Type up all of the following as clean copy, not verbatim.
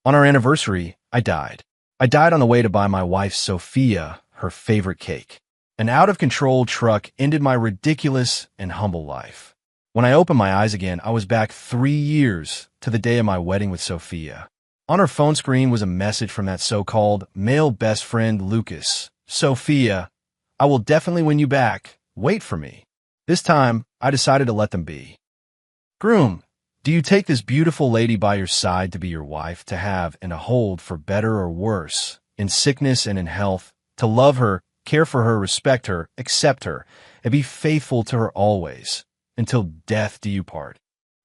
On our anniversary, I died. I died on the way to buy my wife Sophia her favorite cake. An out-of-control truck ended my ridiculous and humble life. When I opened my eyes again, I was back 3 years to the day of my wedding with Sophia. On her phone screen was a message from that so-called male best friend, Lucas. "Sophia, I will definitely win you back. Wait for me." This time, I decided to let them be. Groom, do you take this beautiful lady by your side to be your wife, to have and to hold for better or worse, in sickness and in health, to love her, care for her, respect her, accept her, and be faithful to her always, until death do you part?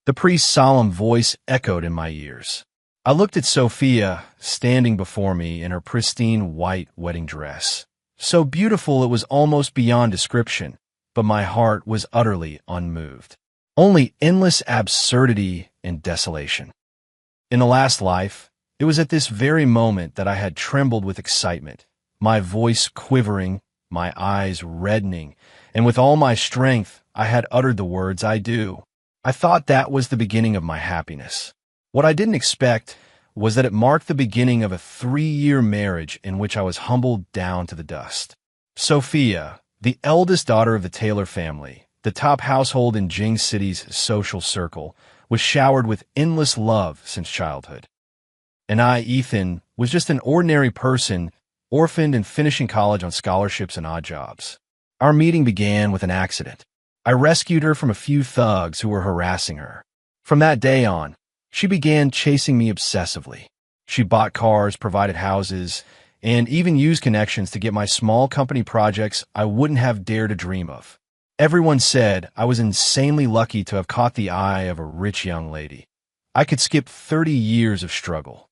The priest's solemn voice echoed in my ears. I looked at Sophia, standing before me in her pristine white wedding dress. So beautiful it was almost beyond description, but my heart was utterly unmoved. Only endless absurdity and desolation. In the last life, it was at this very moment that I had trembled with excitement, my voice quivering, my eyes reddening, and with all my strength I had uttered the words, "I do." I thought that was the beginning of my happiness. What I didn't expect was that it marked the beginning of a 3-year marriage in which I was humbled down to the dust. Sophia, the eldest daughter of the Taylor family, the top household in Jing City's social circle, was showered with endless love since childhood. And I, Ethan, was just an ordinary person, orphaned and finishing college on scholarships and odd jobs. Our meeting began with an accident. I rescued her from a few thugs who were harassing her. From that day on, she began chasing me obsessively. She bought cars, provided houses, and even used connections to get my small company projects I wouldn't have dared to dream of. Everyone said I was insanely lucky to have caught the eye of a rich young lady. I could skip 30 years of struggle.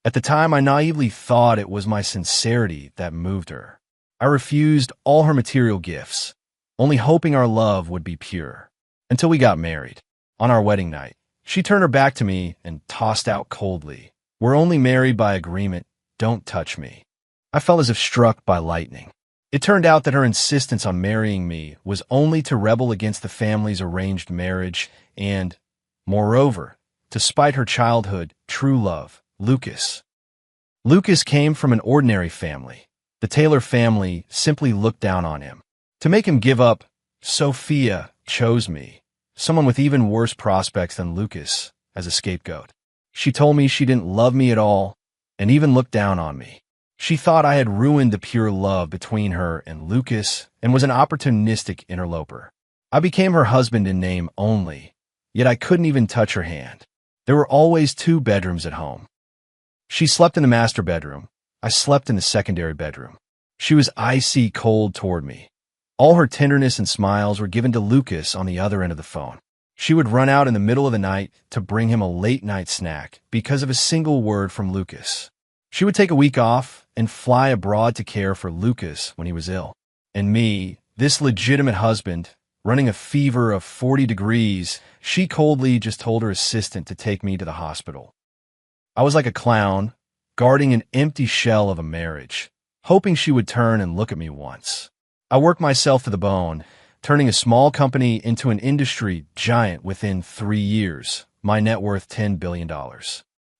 At the time, I naively thought it was my sincerity that moved her. I refused all her material gifts, only hoping our love would be pure. Until we got married. On our wedding night, she turned her back to me and tossed out coldly, "We're only married by agreement. Don't touch me." I felt as if struck by lightning. It turned out that her insistence on marrying me was only to rebel against the family's arranged marriage and, moreover, to spite her childhood true love, Lucas. Lucas came from an ordinary family. The Taylor family simply looked down on him. To make him give up, Sophia chose me, someone with even worse prospects than Lucas, as a scapegoat. She told me she didn't love me at all and even looked down on me. She thought I had ruined the pure love between her and Lucas and was an opportunistic interloper. I became her husband in name only, yet I couldn't even touch her hand. There were always 2 bedrooms at home. She slept in the master bedroom. I slept in the secondary bedroom. She was icy cold toward me. All her tenderness and smiles were given to Lucas on the other end of the phone. She would run out in the middle of the night to bring him a late-night snack because of a single word from Lucas. She would take a week off and fly abroad to care for Lucas when he was ill. And me, this legitimate husband, running a fever of 40 degrees, she coldly just told her assistant to take me to the hospital. I was like a clown, guarding an empty shell of a marriage, hoping she would turn and look at me once. I worked myself to the bone, turning a small company into an industry giant within 3 years, my net worth $10 billion.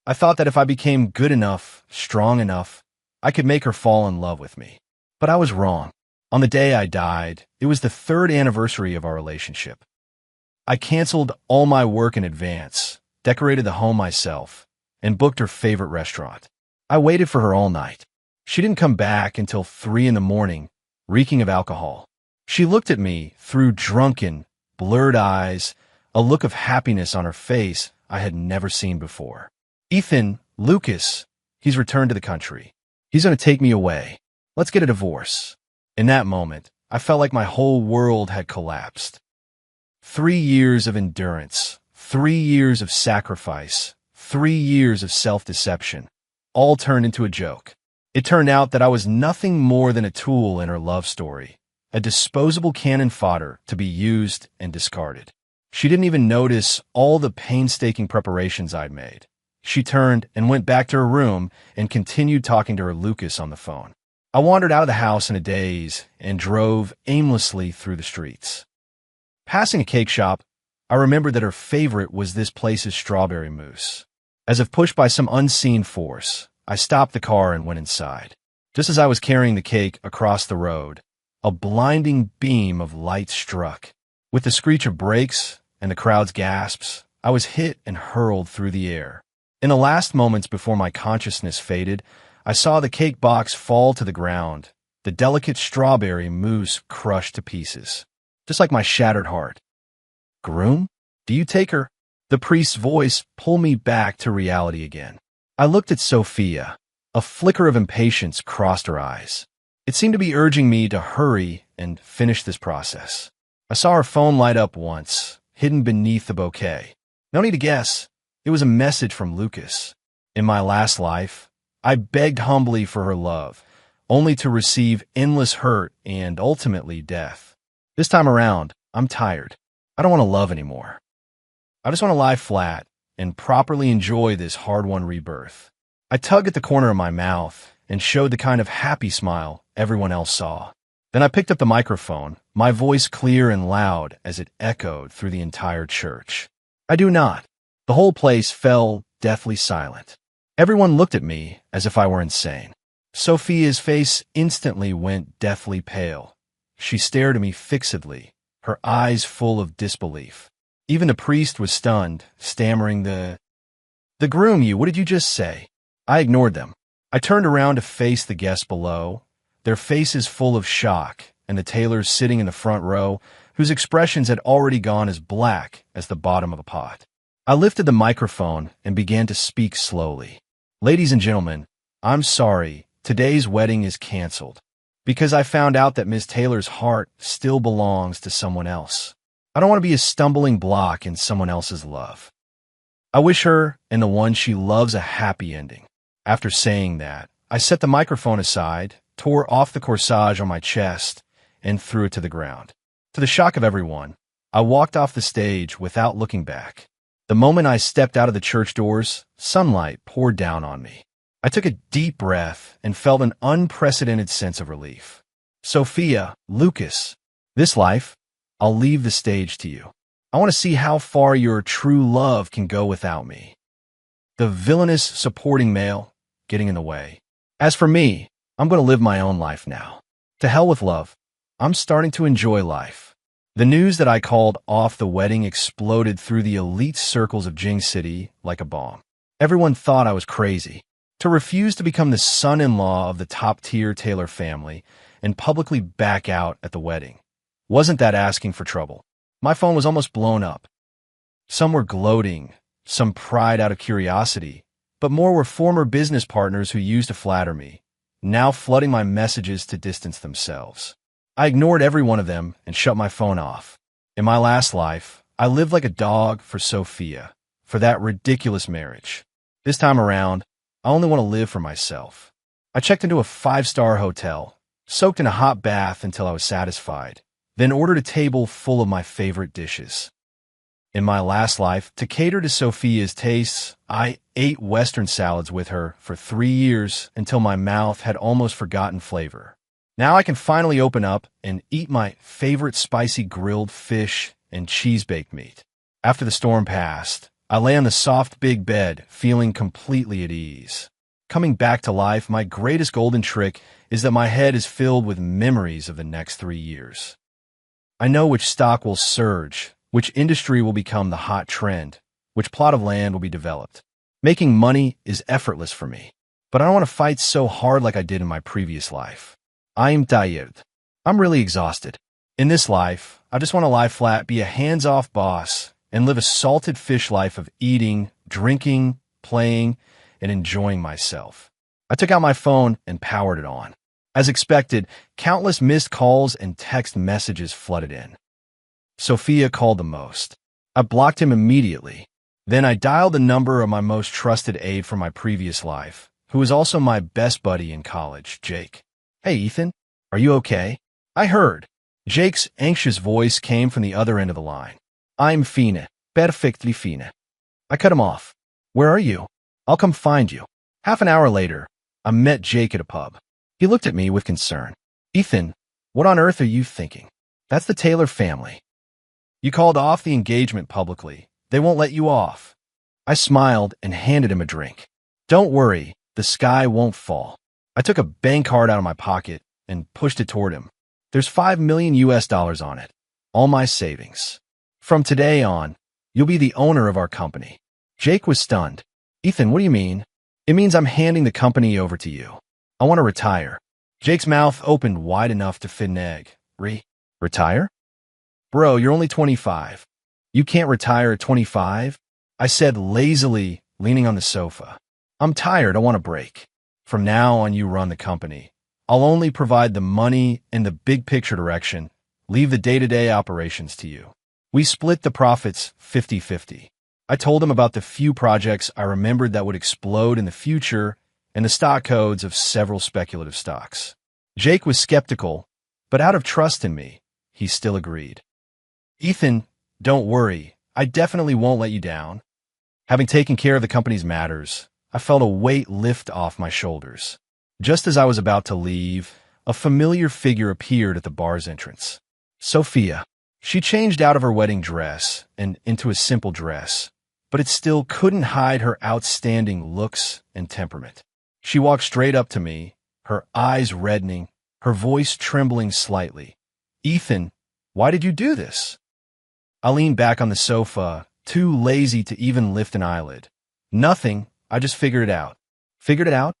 I thought that if I became good enough, strong enough, I could make her fall in love with me. But I was wrong. On the day I died, it was the 3rd anniversary of our relationship. I canceled all my work in advance, decorated the home myself, and booked her favorite restaurant. I waited for her all night. She didn't come back until 3 in the morning, reeking of alcohol. She looked at me through drunken, blurred eyes, a look of happiness on her face I had never seen before. "Ethan, Lucas, he's returned to the country. He's going to take me away. Let's get a divorce." In that moment, I felt like my whole world had collapsed. 3 years of endurance, 3 years of sacrifice, 3 years of self-deception, all turned into a joke. It turned out that I was nothing more than a tool in her love story, a disposable cannon fodder to be used and discarded. She didn't even notice all the painstaking preparations I'd made. She turned and went back to her room and continued talking to her Lucas on the phone. I wandered out of the house in a daze and drove aimlessly through the streets. Passing a cake shop, I remembered that her favorite was this place's strawberry mousse. As if pushed by some unseen force, I stopped the car and went inside. Just as I was carrying the cake across the road, a blinding beam of light struck. With the screech of brakes and the crowd's gasps, I was hit and hurled through the air. In the last moments before my consciousness faded, I saw the cake box fall to the ground, the delicate strawberry mousse crushed to pieces, just like my shattered heart. Groom? Do you take her? The priest's voice pulled me back to reality again. I looked at Sophia. A flicker of impatience crossed her eyes. It seemed to be urging me to hurry and finish this process. I saw her phone light up once, hidden beneath the bouquet. No need to guess. It was a message from Lucas. In my last life, I begged humbly for her love, only to receive endless hurt and ultimately death. This time around, I'm tired. I don't want to love anymore. I just want to lie flat and properly enjoy this hard-won rebirth. I tugged at the corner of my mouth and showed the kind of happy smile everyone else saw. Then I picked up the microphone, my voice clear and loud as it echoed through the entire church. I do not. The whole place fell deathly silent. Everyone looked at me as if I were insane. Sophia's face instantly went deathly pale. She stared at me fixedly, her eyes full of disbelief. Even the priest was stunned, stammering the groom, what did you just say? I ignored them. I turned around to face the guests below, their faces full of shock, and the tailors sitting in the front row, whose expressions had already gone as black as the bottom of a pot. I lifted the microphone and began to speak slowly. Ladies and gentlemen, I'm sorry, today's wedding is canceled, because I found out that Miss Taylor's heart still belongs to someone else. I don't want to be a stumbling block in someone else's love. I wish her and the one she loves a happy ending. After saying that, I set the microphone aside, tore off the corsage on my chest, and threw it to the ground. To the shock of everyone, I walked off the stage without looking back. The moment I stepped out of the church doors, sunlight poured down on me. I took a deep breath and felt an unprecedented sense of relief. Sophia, Lucas, this life, I'll leave the stage to you. I want to see how far your true love can go without me. The villainous supporting male getting in the way. As for me, I'm going to live my own life now. To hell with love. I'm starting to enjoy life. The news that I called off the wedding exploded through the elite circles of Jing City like a bomb. Everyone thought I was crazy. To refuse to become the son-in-law of the top-tier Taylor family and publicly back out at the wedding. Wasn't that asking for trouble? My phone was almost blown up. Some were gloating, some pride out of curiosity, but more were former business partners who used to flatter me, now flooding my messages to distance themselves. I ignored every one of them and shut my phone off. In my last life, I lived like a dog for Sophia, for that ridiculous marriage. This time around, I only want to live for myself. I checked into a 5-star hotel, soaked in a hot bath until I was satisfied, then ordered a table full of my favorite dishes. In my last life, to cater to Sophia's tastes, I ate Western salads with her for 3 years until my mouth had almost forgotten flavor. Now I can finally open up and eat my favorite spicy grilled fish and cheese-baked meat. After the storm passed, I lay on the soft big bed, feeling completely at ease. Coming back to life, my greatest golden trick is that my head is filled with memories of the next 3 years. I know which stock will surge, which industry will become the hot trend, which plot of land will be developed. Making money is effortless for me, but I don't want to fight so hard like I did in my previous life. I'm tired. I'm really exhausted. In this life, I just want to lie flat, be a hands-off boss, and live a salted fish life of eating, drinking, playing, and enjoying myself. I took out my phone and powered it on. As expected, countless missed calls and text messages flooded in. Sophia called the most. I blocked him immediately. Then I dialed the number of my most trusted aide from my previous life, who was also my best buddy in college, Jake. Hey, Ethan, are you okay? I heard. Jake's anxious voice came from the other end of the line. I'm fine, perfectly fine. I cut him off. Where are you? I'll come find you. Half an hour later, I met Jake at a pub. He looked at me with concern. Ethan, what on earth are you thinking? That's the Taylor family. You called off the engagement publicly. They won't let you off. I smiled and handed him a drink. Don't worry, the sky won't fall. I took a bank card out of my pocket and pushed it toward him. There's $5 million on it. All my savings. From today on, you'll be the owner of our company. Jake was stunned. Ethan, what do you mean? It means I'm handing the company over to you. I want to retire. Jake's mouth opened wide enough to fit an egg. Retire? Bro, you're only 25. You can't retire at 25? I said lazily, leaning on the sofa. I'm tired, I want a break. From now on, you run the company. I'll only provide the money and the big picture direction, leave the day-to-day operations to you. We split the profits 50-50. I told him about the few projects I remembered that would explode in the future and the stock codes of several speculative stocks. Jake was skeptical, but out of trust in me, he still agreed. Ethan, don't worry, I definitely won't let you down. Having taken care of the company's matters, I felt a weight lift off my shoulders. Just as I was about to leave, a familiar figure appeared at the bar's entrance. Sophia. She changed out of her wedding dress and into a simple dress, but it still couldn't hide her outstanding looks and temperament. She walked straight up to me, her eyes reddening, her voice trembling slightly. Ethan, why did you do this? I leaned back on the sofa, too lazy to even lift an eyelid. Nothing, I just figured it out. Figured it out?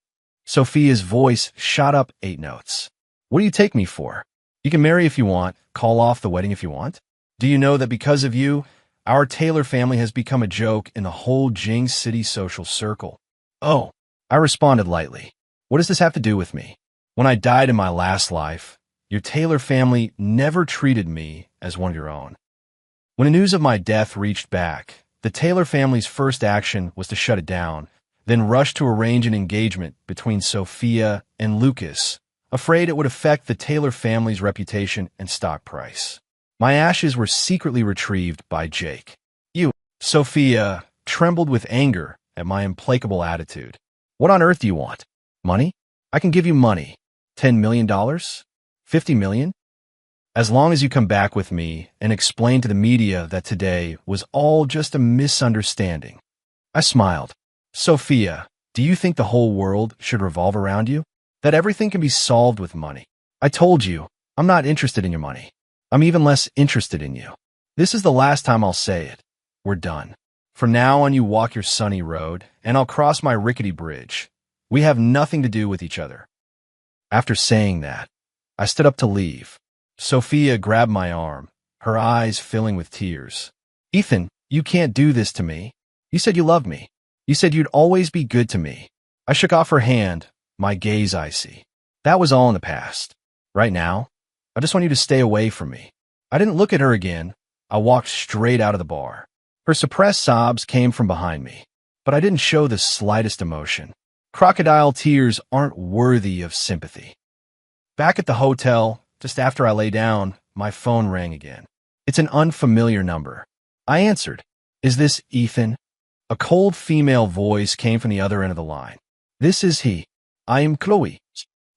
Sophia's voice shot up 8 notes. What do you take me for? You can marry if you want, call off the wedding if you want. Do you know that because of you, our Taylor family has become a joke in the whole Jing City social circle? Oh, I responded lightly. What does this have to do with me? When I died in my last life, your Taylor family never treated me as one of your own. When the news of my death reached back, the Taylor family's first action was to shut it down, then rush to arrange an engagement between Sophia and Lucas, afraid it would affect the Taylor family's reputation and stock price. My ashes were secretly retrieved by Jake. Sophia trembled with anger at my implacable attitude. What on earth do you want? Money? I can give you money. $10 million? $50 million? As long as you come back with me and explain to the media that today was all just a misunderstanding. I smiled. Sophia, do you think the whole world should revolve around you? That everything can be solved with money? I told you, I'm not interested in your money. I'm even less interested in you. This is the last time I'll say it. We're done. From now on, you walk your sunny road, and I'll cross my rickety bridge. We have nothing to do with each other. After saying that, I stood up to leave. Sophia grabbed my arm, her eyes filling with tears. Ethan, you can't do this to me. You said you loved me. You said you'd always be good to me. I shook off her hand, my gaze icy. That was all in the past. Right now, I just want you to stay away from me. I didn't look at her again. I walked straight out of the bar. Her suppressed sobs came from behind me, but I didn't show the slightest emotion. Crocodile tears aren't worthy of sympathy. Back at the hotel, just after I lay down, my phone rang again. It's an unfamiliar number. I answered. Is this Ethan? A cold female voice came from the other end of the line. This is he. I am Chloe.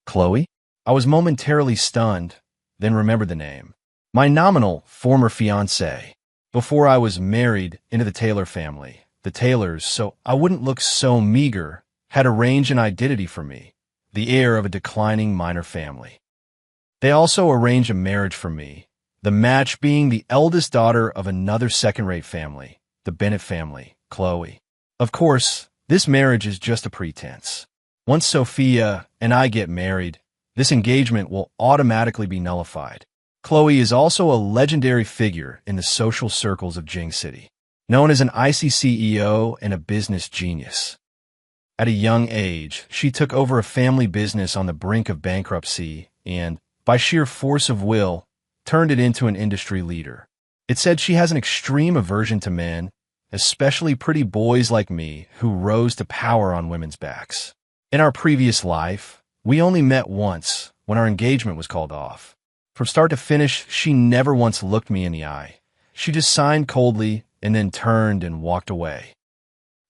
Chloe? I was momentarily stunned, then remembered the name. My nominal former fiancé. Before I was married into the Taylor family, the Taylors, so I wouldn't look so meager, had arranged an identity for me, the heir of a declining minor family. They also arranged a marriage for me, the match being the eldest daughter of another second-rate family, the Bennett family, Chloe. Of course, this marriage is just a pretense. Once Sophia and I get married, this engagement will automatically be nullified. Chloe is also a legendary figure in the social circles of Jing City, known as an icy CEO and a business genius. At a young age, she took over a family business on the brink of bankruptcy and, by sheer force of will, turned it into an industry leader. It said she has an extreme aversion to men, especially pretty boys like me who rose to power on women's backs. In our previous life, we only met once when our engagement was called off. From start to finish, she never once looked me in the eye. She just signed coldly and then turned and walked away.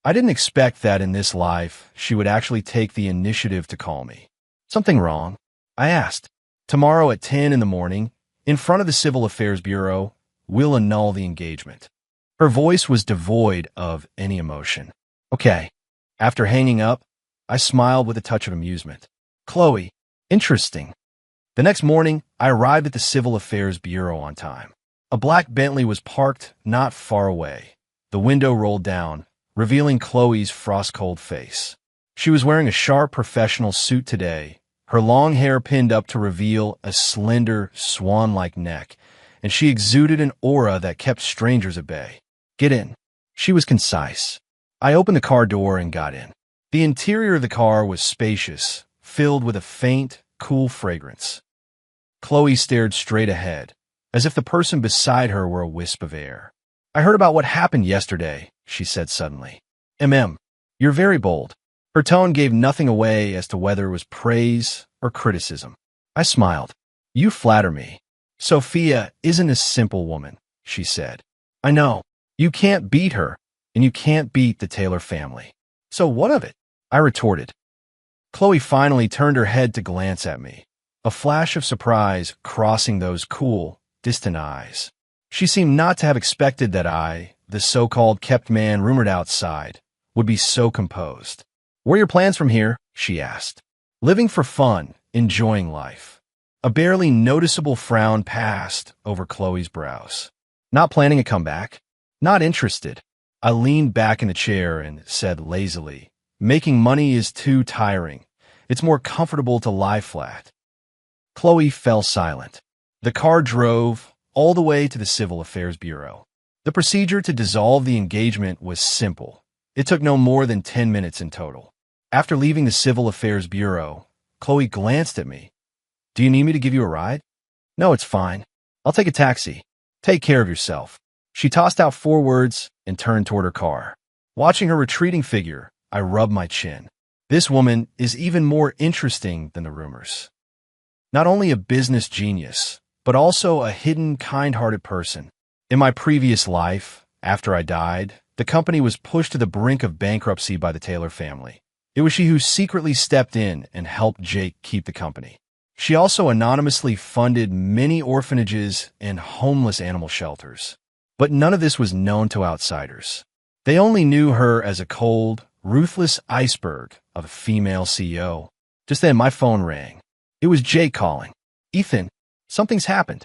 I didn't expect that in this life she would actually take the initiative to call me. Something wrong? I asked. Tomorrow at 10 in the morning, in front of the Civil Affairs Bureau, we'll annul the engagement. Her voice was devoid of any emotion. Okay. After hanging up, I smiled with a touch of amusement. Chloe, interesting. The next morning, I arrived at the Civil Affairs Bureau on time. A black Bentley was parked not far away. The window rolled down, revealing Chloe's frost-cold face. She was wearing a sharp professional suit today, her long hair pinned up to reveal a slender, swan-like neck, and she exuded an aura that kept strangers at bay. Get in. She was concise. I opened the car door and got in. The interior of the car was spacious, filled with a faint, cool fragrance. Chloe stared straight ahead, as if the person beside her were a wisp of air. I heard about what happened yesterday, she said suddenly. You're very bold. Her tone gave nothing away as to whether it was praise or criticism. I smiled. You flatter me. Sophia isn't a simple woman, she said. I know. You can't beat her, and you can't beat the Taylor family. So what of it? I retorted. Chloe finally turned her head to glance at me, a flash of surprise crossing those cool, distant eyes. She seemed not to have expected that I, the so-called kept man rumored outside, would be so composed. What are your plans from here? She asked. Living for fun, enjoying life. A barely noticeable frown passed over Chloe's brows. Not planning a comeback. Not interested. I leaned back in the chair and said lazily, making money is too tiring. It's more comfortable to lie flat. Chloe fell silent. The car drove all the way to the Civil Affairs Bureau. The procedure to dissolve the engagement was simple. It took no more than 10 minutes in total. After leaving the Civil Affairs Bureau, Chloe glanced at me. Do you need me to give you a ride? No, it's fine. I'll take a taxi. Take care of yourself. She tossed out 4 words and turned toward her car. Watching her retreating figure, I rubbed my chin. This woman is even more interesting than the rumors. Not only a business genius, but also a hidden, kind-hearted person. In my previous life, after I died, the company was pushed to the brink of bankruptcy by the Taylor family. It was she who secretly stepped in and helped Jake keep the company. She also anonymously funded many orphanages and homeless animal shelters. But none of this was known to outsiders. They only knew her as a cold, ruthless iceberg of a female CEO. Just then my phone rang. It was Jake calling. Ethan, something's happened.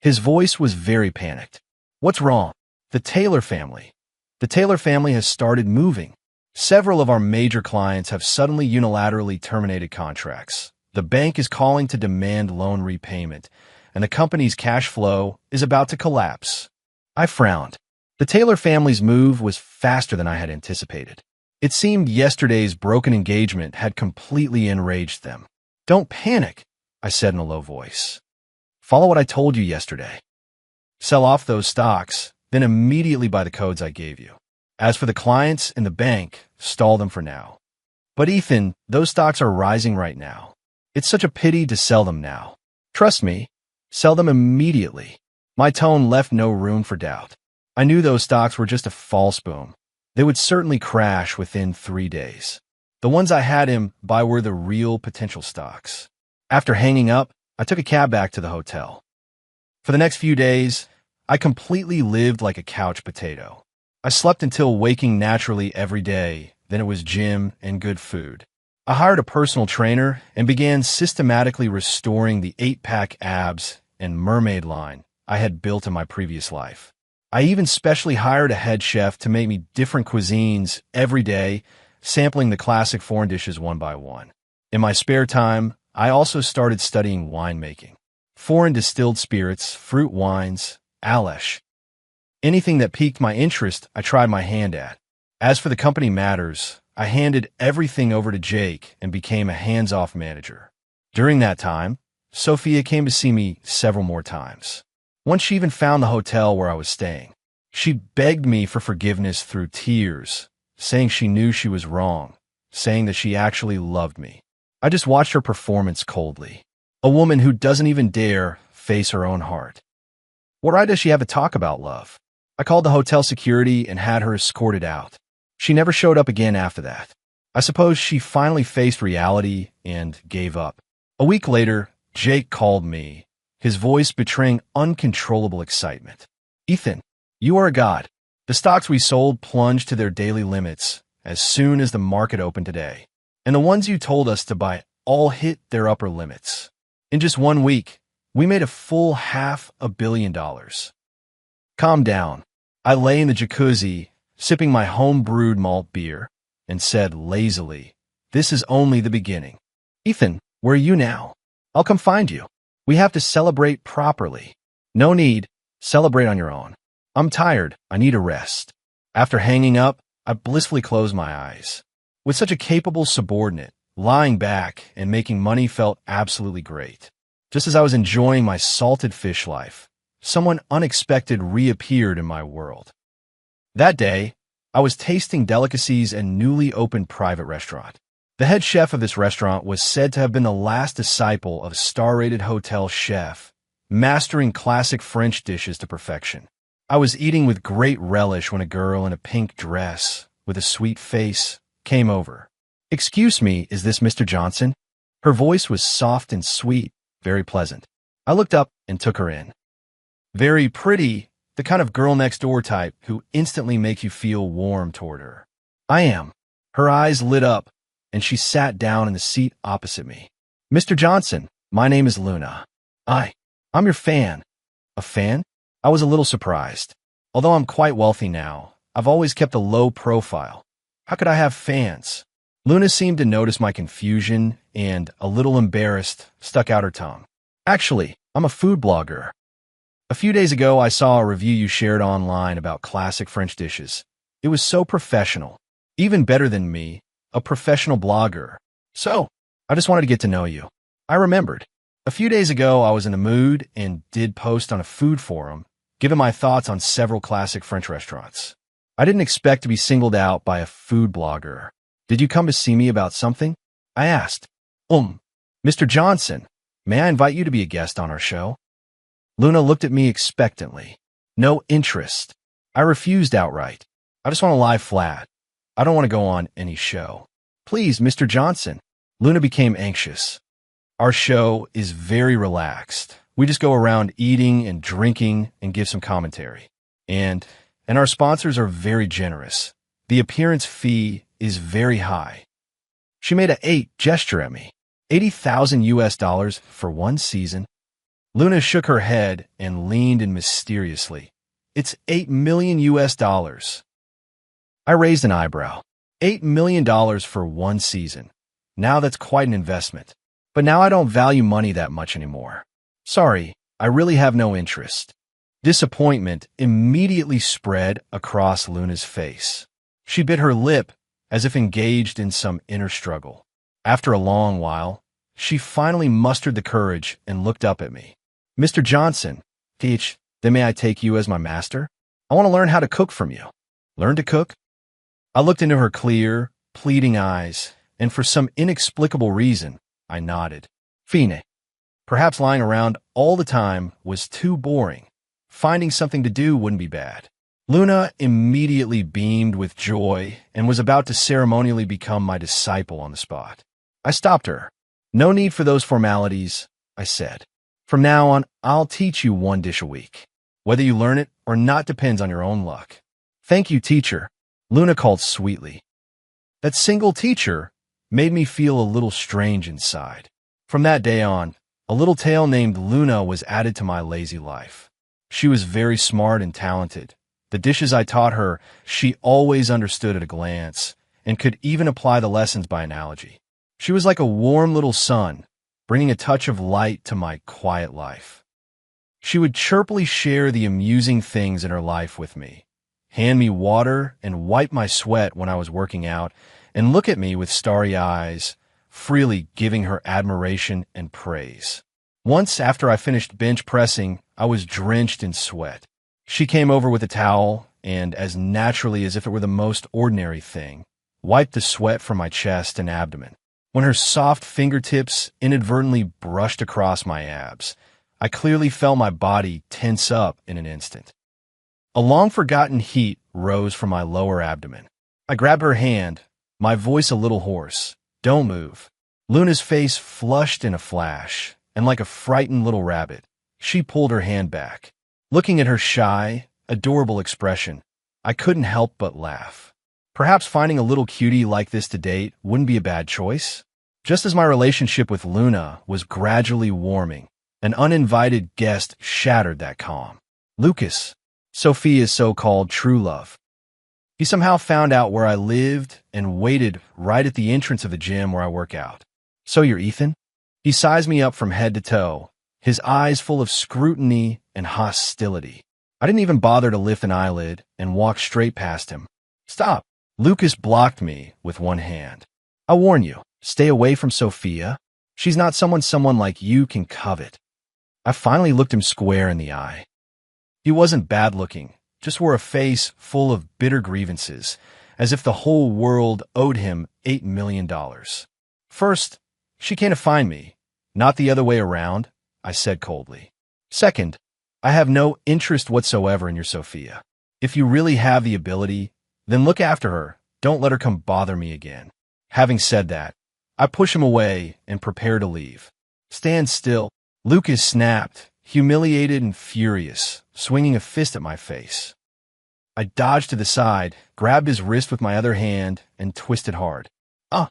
His voice was very panicked. What's wrong? The Taylor family. The Taylor family has started moving. Several of our major clients have suddenly unilaterally terminated contracts. The bank is calling to demand loan repayment, and the company's cash flow is about to collapse. I frowned. The Taylor family's move was faster than I had anticipated. It seemed yesterday's broken engagement had completely enraged them. Don't panic, I said in a low voice. Follow what I told you yesterday. Sell off those stocks, then immediately buy the codes I gave you. As for the clients and the bank, stall them for now. But Ethan, those stocks are rising right now. It's such a pity to sell them now. Trust me, sell them immediately. My tone left no room for doubt. I knew those stocks were just a false boom. They would certainly crash within 3 days. The ones I had him buy were the real potential stocks. After hanging up, I took a cab back to the hotel. For the next few days, I completely lived like a couch potato. I slept until waking naturally every day, then it was gym and good food. I hired a personal trainer and began systematically restoring the 8-pack abs and mermaid line I had built in my previous life. I even specially hired a head chef to make me different cuisines every day, sampling the classic foreign dishes one by one. In my spare time, I also started studying winemaking. Foreign distilled spirits, fruit wines, Alesh. Anything that piqued my interest, I tried my hand at. As for the company matters, I handed everything over to Jake and became a hands-off manager. During that time, Sophia came to see me several more times. Once she even found the hotel where I was staying. She begged me for forgiveness through tears, saying she knew she was wrong, saying that she actually loved me. I just watched her performance coldly. A woman who doesn't even dare face her own heart. What right does she have to talk about love? I called the hotel security and had her escorted out. She never showed up again after that. I suppose she finally faced reality and gave up. A week later, Jake called me, his voice betraying uncontrollable excitement. Ethan, you are a god. The stocks we sold plunged to their daily limits as soon as the market opened today, and the ones you told us to buy all hit their upper limits. In just 1 week, we made a full $500 million. Calm down. I lay in the jacuzzi, sipping my home-brewed malt beer, and said lazily, "This is only the beginning." "Ethan, where are you now?" "I'll come find you. We have to celebrate properly." "No need. Celebrate on your own. I'm tired. I need a rest." After hanging up, I blissfully closed my eyes. With such a capable subordinate, lying back and making money felt absolutely great. Just as I was enjoying my salted fish life, someone unexpected reappeared in my world. That day, I was tasting delicacies in a newly opened private restaurant. The head chef of this restaurant was said to have been the last disciple of a star-rated hotel chef, mastering classic French dishes to perfection. I was eating with great relish when a girl in a pink dress, with a sweet face, came over. "Excuse me, is this Mr. Johnson?" Her voice was soft and sweet, very pleasant. I looked up and took her in. Very pretty, the kind of girl next door type who instantly makes you feel warm toward her. "I am." Her eyes lit up, and she sat down in the seat opposite me. "Mr. Johnson, my name is Luna. I'm your fan." "A fan?" I was a little surprised. Although I'm quite wealthy now, I've always kept a low profile. How could I have fans? Luna seemed to notice my confusion and, a little embarrassed, stuck out her tongue. "Actually, I'm a food blogger. A few days ago, I saw a review you shared online about classic French dishes. It was so professional. Even better than me, a professional blogger. So, I just wanted to get to know you." I remembered. A few days ago, I was in the mood and did post on a food forum, giving my thoughts on several classic French restaurants. I didn't expect to be singled out by a food blogger. "Did you come to see me about something?" I asked. Mr. Johnson, may I invite you to be a guest on our show?" Luna looked at me expectantly. No interest. I refused outright. "I just want to lie flat. I don't want to go on any show." "Please, Mr. Johnson." Luna became anxious. "Our show is very relaxed. We just go around eating and drinking and give some commentary. And our sponsors are very generous. The appearance fee is very high." She made a gesture at me. $80,000 for 1 season. Luna shook her head and leaned in mysteriously. "It's $8 million. I raised an eyebrow. $8 million for 1 season. Now that's quite an investment. But now I don't value money that much anymore. Sorry, I really have no interest." Disappointment immediately spread across Luna's face. She bit her lip as if engaged in some inner struggle. After a long while, she finally mustered the courage and looked up at me. "Mr. Johnson, then may I take you as my master? I want to learn how to cook from you." "Learn to cook?" I looked into her clear, pleading eyes, and for some inexplicable reason, I nodded. Fine. Perhaps lying around all the time was too boring. Finding something to do wouldn't be bad. Luna immediately beamed with joy and was about to ceremonially become my disciple on the spot. I stopped her. "No need for those formalities," I said. "From now on, I'll teach you 1 dish a week. Whether you learn it or not depends on your own luck." "Thank you, teacher," Luna called sweetly. That single teacher made me feel a little strange inside. From that day on, a little tale named Luna was added to my lazy life. She was very smart and talented. The dishes I taught her, she always understood at a glance, and could even apply the lessons by analogy. She was like a warm little sun, bringing a touch of light to my quiet life. She would chirpily share the amusing things in her life with me, hand me water and wipe my sweat when I was working out, and look at me with starry eyes, freely giving her admiration and praise. Once, after I finished bench pressing, I was drenched in sweat. She came over with a towel and, as naturally as if it were the most ordinary thing, wiped the sweat from my chest and abdomen. When her soft fingertips inadvertently brushed across my abs, I clearly felt my body tense up in an instant. A long-forgotten heat rose from my lower abdomen. I grabbed her hand, my voice a little hoarse. "Don't move." Luna's face flushed in a flash, and like a frightened little rabbit, she pulled her hand back. Looking at her shy, adorable expression, I couldn't help but laugh. Perhaps finding a little cutie like this to date wouldn't be a bad choice. Just as my relationship with Luna was gradually warming, an uninvited guest shattered that calm. Lucas, Sophia's so-called true love. He somehow found out where I lived and waited right at the entrance of the gym where I work out. "So you're Ethan?" He sized me up from head to toe, his eyes full of scrutiny and hostility. I didn't even bother to lift an eyelid and walked straight past him. "Stop!" Lucas blocked me with one hand. "I warn you, stay away from Sophia. She's not someone like you can covet." I finally looked him square in the eye. He wasn't bad-looking, just wore a face full of bitter grievances, as if the whole world owed him $8 million. "First, she came to find me, not the other way around," I said coldly. "Second, I have no interest whatsoever in your Sophia. If you really have the ability, then look after her. Don't let her come bother me again." Having said that, I push him away and prepare to leave. "Stand still," Lucas snapped, humiliated and furious, swinging a fist at my face. I dodged to the side, grabbed his wrist with my other hand, and twisted hard. "Ah!"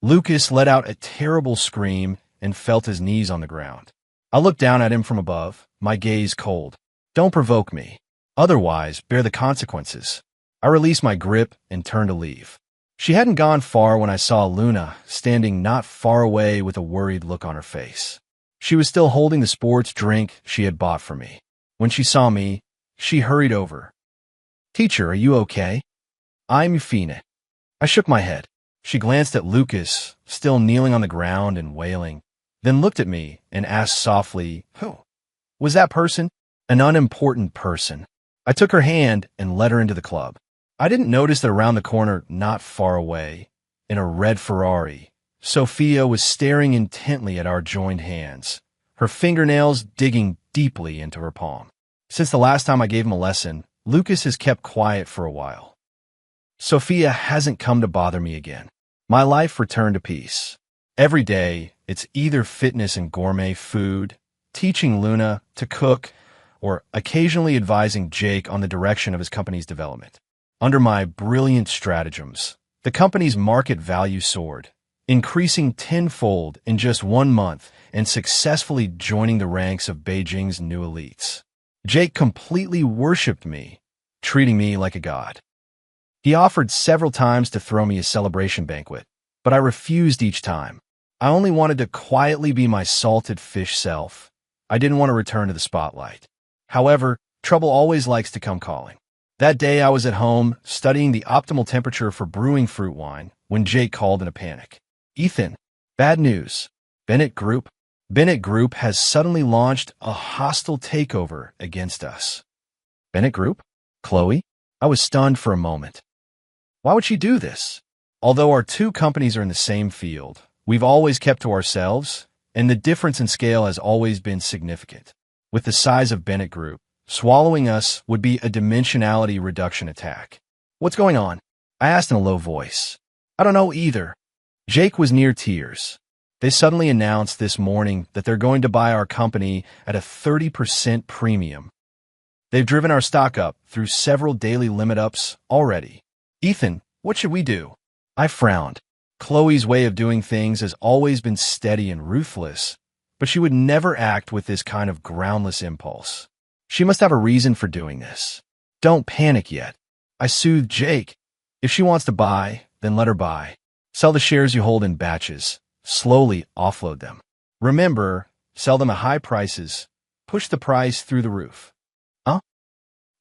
Lucas let out a terrible scream and felt his knees on the ground. I looked down at him from above, my gaze cold. "Don't provoke me. Otherwise, bear the consequences." I released my grip and turned to leave. She hadn't gone far when I saw Luna standing not far away with a worried look on her face. She was still holding the sports drink she had bought for me. When she saw me, she hurried over. "Teacher, are you okay?" "I'm Euphina." I shook my head. She glanced at Lucas, still kneeling on the ground and wailing, then looked at me and asked softly, "Who was that person?" "An unimportant person." I took her hand and led her into the club. I didn't notice that around the corner, not far away, in a red Ferrari, Sophia was staring intently at our joined hands, her fingernails digging deeply into her palm. Since the last time I gave him a lesson, Lucas has kept quiet for a while. Sophia hasn't come to bother me again. My life returned to peace. Every day, it's either fitness and gourmet food, teaching Luna to cook, or occasionally advising Jake on the direction of his company's development. Under my brilliant stratagems, the company's market value soared, increasing tenfold in just 1 month and successfully joining the ranks of Beijing's new elites. Jake completely worshipped me, treating me like a god. He offered several times to throw me a celebration banquet, but I refused each time. I only wanted to quietly be my salted fish self. I didn't want to return to the spotlight. However, trouble always likes to come calling. That day I was at home, studying the optimal temperature for brewing fruit wine, when Jake called in a panic. "Ethan, bad news. Bennett Group has suddenly launched a hostile takeover against us." "Bennett Group? Chloe?" I was stunned for a moment. Why would she do this? Although our two companies are in the same field, we've always kept to ourselves, and the difference in scale has always been significant. With the size of Bennett Group, swallowing us would be a dimensionality reduction attack. "What's going on?" I asked in a low voice. "I don't know either." Jake was near tears. "They suddenly announced this morning that they're going to buy our company at a 30% premium. They've driven our stock up through several daily limit ups already." "Ethan, what should we do?" I frowned. Chloe's way of doing things has always been steady and ruthless, but she would never act with this kind of groundless impulse. She must have a reason for doing this. "Don't panic yet." I soothed Jake. "If she wants to buy, then let her buy. Sell the shares you hold in batches. Slowly offload them. Remember, sell them at high prices. Push the price through the roof." "Huh?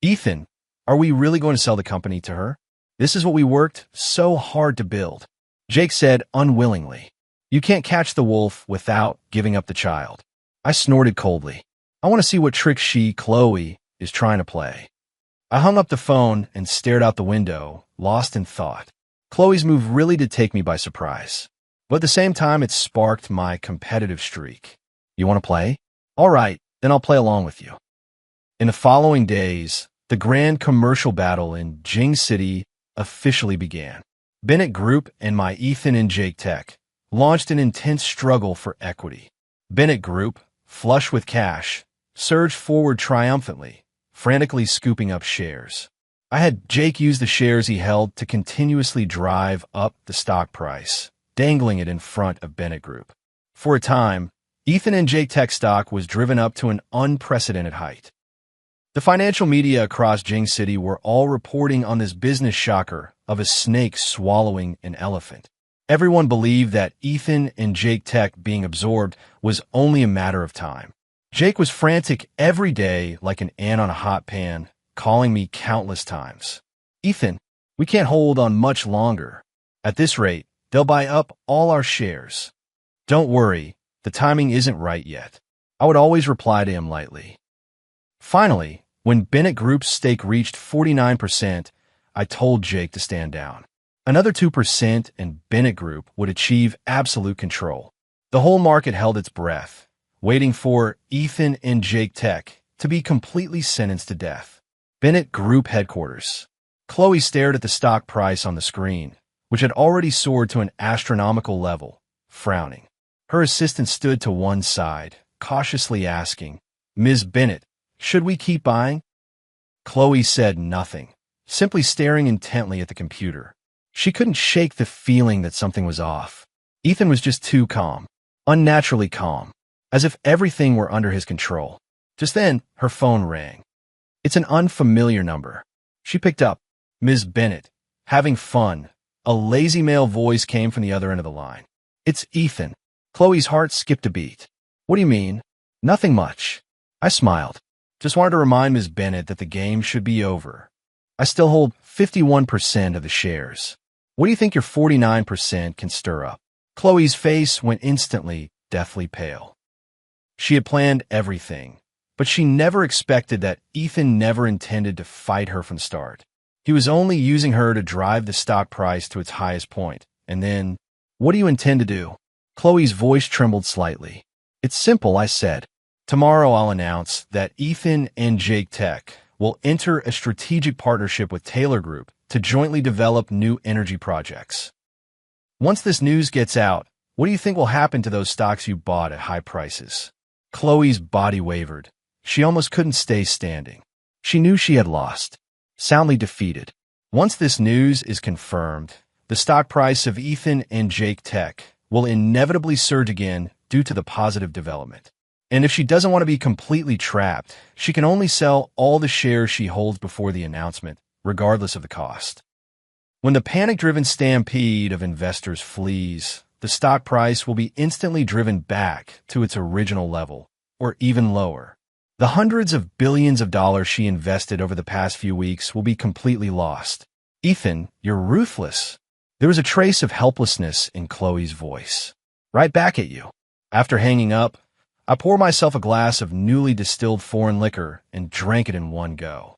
Ethan, are we really going to sell the company to her? This is what we worked so hard to build." Jake said unwillingly. "You can't catch the wolf without giving up the child." I snorted coldly. I want to see what trick Chloe, is trying to play. I hung up the phone and stared out the window, lost in thought. Chloe's move really did take me by surprise. But at the same time, it sparked my competitive streak. "You want to play? All right, then I'll play along with you." In the following days, the grand commercial battle in Jing City officially began. Bennett Group and my Ethan and Jake Tech launched an intense struggle for equity. Bennett Group, flush with cash, surged forward triumphantly, frantically scooping up shares. I had Jake use the shares he held to continuously drive up the stock price, dangling it in front of Bennett Group. For a time, Ethan and Jake Tech stock was driven up to an unprecedented height. The financial media across Jing City were all reporting on this business shocker of a snake swallowing an elephant. Everyone believed that Ethan and Jake Tech being absorbed was only a matter of time. Jake was frantic every day like an ant on a hot pan, calling me countless times. Ethan, we can't hold on much longer. At this rate, they'll buy up all our shares. Don't worry, the timing isn't right yet. I would always reply to him lightly. Finally, when Bennett Group's stake reached 49%, I told Jake to stand down. Another 2% and Bennett Group would achieve absolute control. The whole market held its breath, waiting for Ethan and Jake Tech to be completely sentenced to death. Bennett Group headquarters. Chloe stared at the stock price on the screen, which had already soared to an astronomical level, frowning. Her assistant stood to one side, cautiously asking, "Ms. Bennett, should we keep buying?" Chloe said nothing, simply staring intently at the computer. She couldn't shake the feeling that something was off. Ethan was just too calm, unnaturally calm, as if everything were under his control. Just then, her phone rang. It's an unfamiliar number. She picked up. "Ms. Bennett, having fun." A lazy male voice came from the other end of the line. "It's Ethan." Chloe's heart skipped a beat. "What do you mean?" "Nothing much." I smiled. "Just wanted to remind Ms. Bennett that the game should be over. I still hold 51% of the shares. What do you think your 49% can stir up?" Chloe's face went instantly deathly pale. She had planned everything, but she never expected that Ethan never intended to fight her from the start. He was only using her to drive the stock price to its highest point. And then, "What do you intend to do?" Chloe's voice trembled slightly. "It's simple," I said. "Tomorrow I'll announce that Ethan and Jake Tech will enter a strategic partnership with Taylor Group to jointly develop new energy projects. Once this news gets out, what do you think will happen to those stocks you bought at high prices?" Chloe's body wavered. She almost couldn't stay standing. She knew she had lost, soundly defeated. Once this news is confirmed, the stock price of Ethan and Jake Tech will inevitably surge again due to the positive development. And if she doesn't want to be completely trapped, she can only sell all the shares she holds before the announcement, regardless of the cost. When the panic-driven stampede of investors flees, the stock price will be instantly driven back to its original level, or even lower. The hundreds of billions of dollars she invested over the past few weeks will be completely lost. "Ethan, you're ruthless." There was a trace of helplessness in Chloe's voice. "Right back at you." After hanging up, I poured myself a glass of newly distilled foreign liquor and drank it in one go.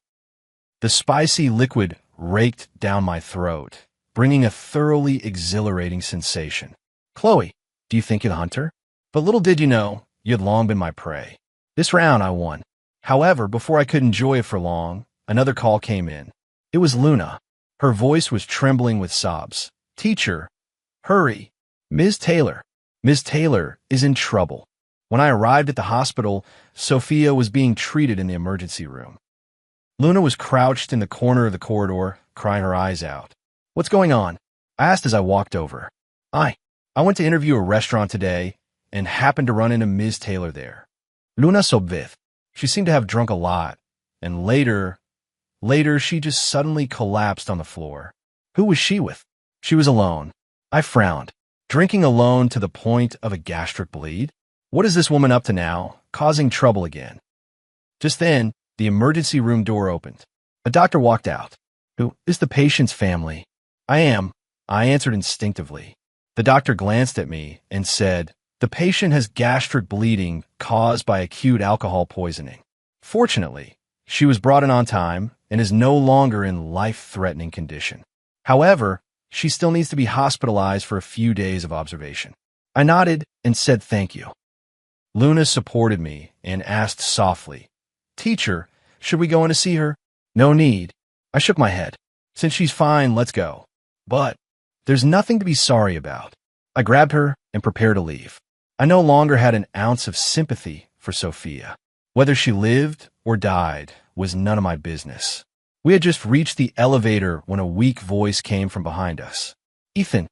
The spicy liquid raked down my throat, bringing a thoroughly exhilarating sensation. "Chloe, do you think you're the hunter?" But little did you know, you had long been my prey. This round I won. However, before I could enjoy it for long, another call came in. It was Luna. Her voice was trembling with sobs. "Teacher, hurry. Ms. Taylor. Ms. Taylor is in trouble." When I arrived at the hospital, Sophia was being treated in the emergency room. Luna was crouched in the corner of the corridor, crying her eyes out. "What's going on?" I asked as I walked over. I went to interview a restaurant today and happened to run into Ms. Taylor there. Luna sobvith. She seemed to have drunk a lot, and later she just suddenly collapsed on the floor. Who was she with? She was alone. I frowned. Drinking alone to the point of a gastric bleed? What is this woman up to now, causing trouble again? Just then, the emergency room door opened. A doctor walked out. "Who is the patient's family?" "I am," I answered instinctively. The doctor glanced at me and said, "The patient has gastric bleeding caused by acute alcohol poisoning. Fortunately, she was brought in on time and is no longer in life-threatening condition. However, she still needs to be hospitalized for a few days of observation." I nodded and said thank you. Luna supported me and asked softly, "Teacher, should we go in to see her?" "No need." I shook my head. "Since she's fine, let's go." "But there's nothing to be sorry about." I grabbed her and prepared to leave. I no longer had an ounce of sympathy for Sophia. Whether she lived or died was none of my business. We had just reached the elevator when a weak voice came from behind us. Ethan.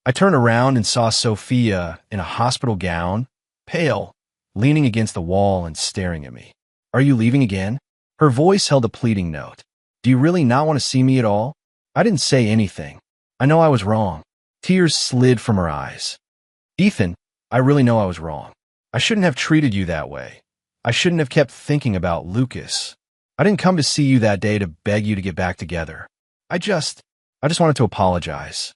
I turned around and saw Sophia in a hospital gown, pale, leaning against the wall and staring at me. Are you leaving again? Her voice held a pleading note. Do you really not want to see me at all? I didn't say anything. I know I was wrong. Tears slid from her eyes. Ethan, I really know I was wrong. I shouldn't have treated you that way. I shouldn't have kept thinking about Lucas. I didn't come to see you that day to beg you to get back together. I just wanted to apologize.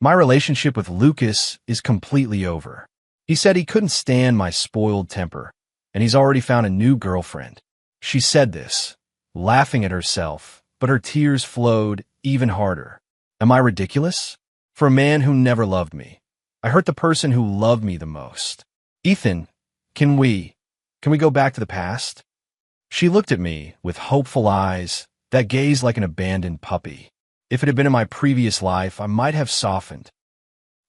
My relationship with Lucas is completely over. He said he couldn't stand my spoiled temper, and he's already found a new girlfriend. She said this, laughing at herself, but her tears flowed even harder. Am I ridiculous? For a man who never loved me, I hurt the person who loved me the most. Ethan, can we go back to the past? She looked at me with hopeful eyes that gazed like an abandoned puppy. If it had been in my previous life, I might have softened.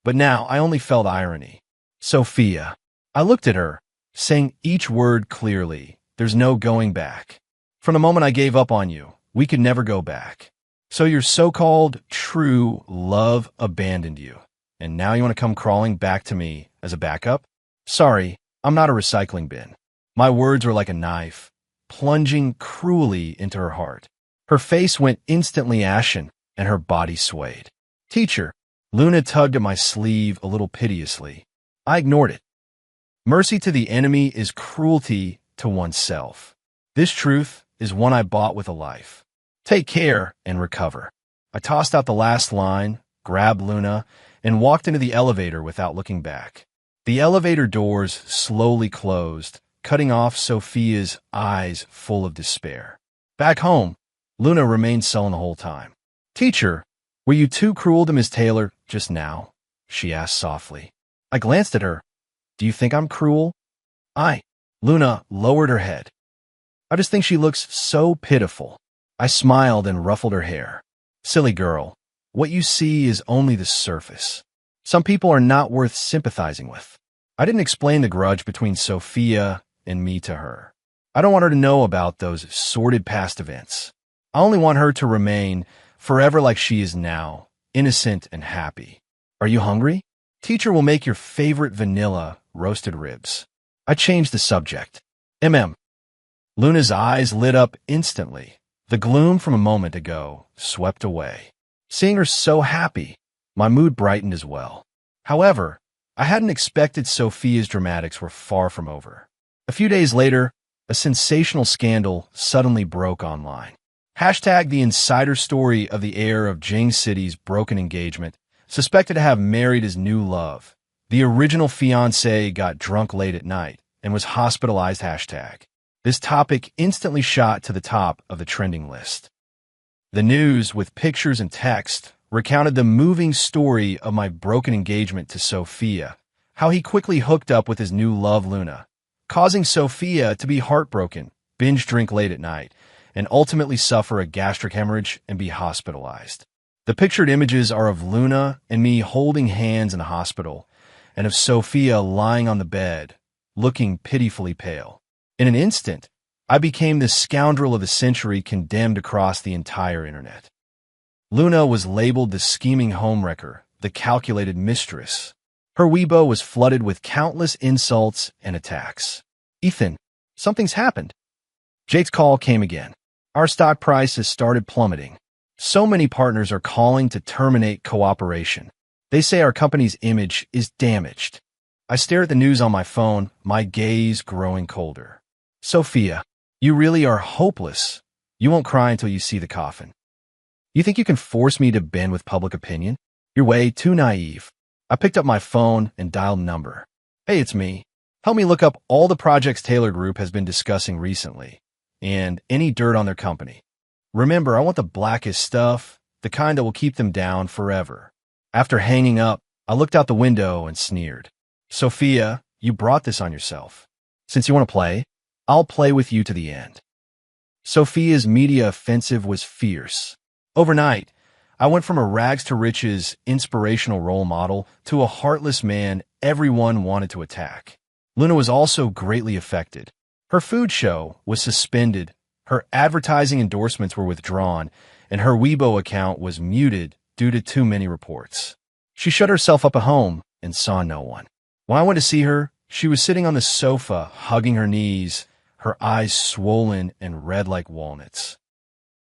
But now I only felt irony. Sophia. I looked at her, saying each word clearly. There's no going back. From the moment I gave up on you, we could never go back. So your so-called true love abandoned you, and now you want to come crawling back to me as a backup? Sorry, I'm not a recycling bin. My words were like a knife, plunging cruelly into her heart. Her face went instantly ashen, and her body swayed. Teacher, Luna tugged at my sleeve a little piteously. I ignored it. Mercy to the enemy is cruelty to oneself. This truth is one I bought with a life. Take care and recover. I tossed out the last line, grabbed Luna, and walked into the elevator without looking back. The elevator doors slowly closed, cutting off Sophia's eyes full of despair. Back home, Luna remained sullen the whole time. Teacher, were you too cruel to Miss Taylor just now? She asked softly. I glanced at her. Do you think I'm cruel? Luna lowered her head. I just think she looks so pitiful. I smiled and ruffled her hair. Silly girl, what you see is only the surface. Some people are not worth sympathizing with. I didn't explain the grudge between Sophia and me to her. I don't want her to know about those sordid past events. I only want her to remain forever like she is now, innocent and happy. Are you hungry? Teacher will make your favorite vanilla roasted ribs. I changed the subject. Luna's eyes lit up instantly. The gloom from a moment ago swept away. Seeing her so happy, my mood brightened as well. However, I hadn't expected Sophia's dramatics were far from over. A few days later, a sensational scandal suddenly broke online. Hashtag the insider story of the heir of Jing City's broken engagement, suspected to have married his new love. The original fiancé got drunk late at night and was hospitalized. Hashtag. This topic instantly shot to the top of the trending list. The news, with pictures and text, recounted the moving story of my broken engagement to Sophia, how he quickly hooked up with his new love Luna, causing Sophia to be heartbroken, binge drink late at night, and ultimately suffer a gastric hemorrhage and be hospitalized. The pictured images are of Luna and me holding hands in the hospital, and of Sophia lying on the bed, looking pitifully pale. In an instant, I became the scoundrel of the century, condemned across the entire internet. Luna was labeled the scheming homewrecker, the calculated mistress. Her Weibo was flooded with countless insults and attacks. Ethan, something's happened. Jake's call came again. Our stock price has started plummeting. So many partners are calling to terminate cooperation. They say our company's image is damaged. I stare at the news on my phone, my gaze growing colder. Sophia, you really are hopeless. You won't cry until you see the coffin. You think you can force me to bend with public opinion? You're way too naive. I picked up my phone and dialed number. Hey, it's me. Help me look up all the projects Taylor Group has been discussing recently, and any dirt on their company. Remember, I want the blackest stuff, the kind that will keep them down forever. After hanging up, I looked out the window and sneered. Sophia, you brought this on yourself. Since you want to play, I'll play with you to the end. Sophia's media offensive was fierce. Overnight, I went from a rags-to-riches inspirational role model to a heartless man everyone wanted to attack. Luna was also greatly affected. Her food show was suspended, Her advertising endorsements were withdrawn, and her Weibo account was muted due to too many reports. She shut herself up at home and saw no one. When I went to see her, she was sitting on the sofa, hugging her knees, her eyes swollen and red like walnuts.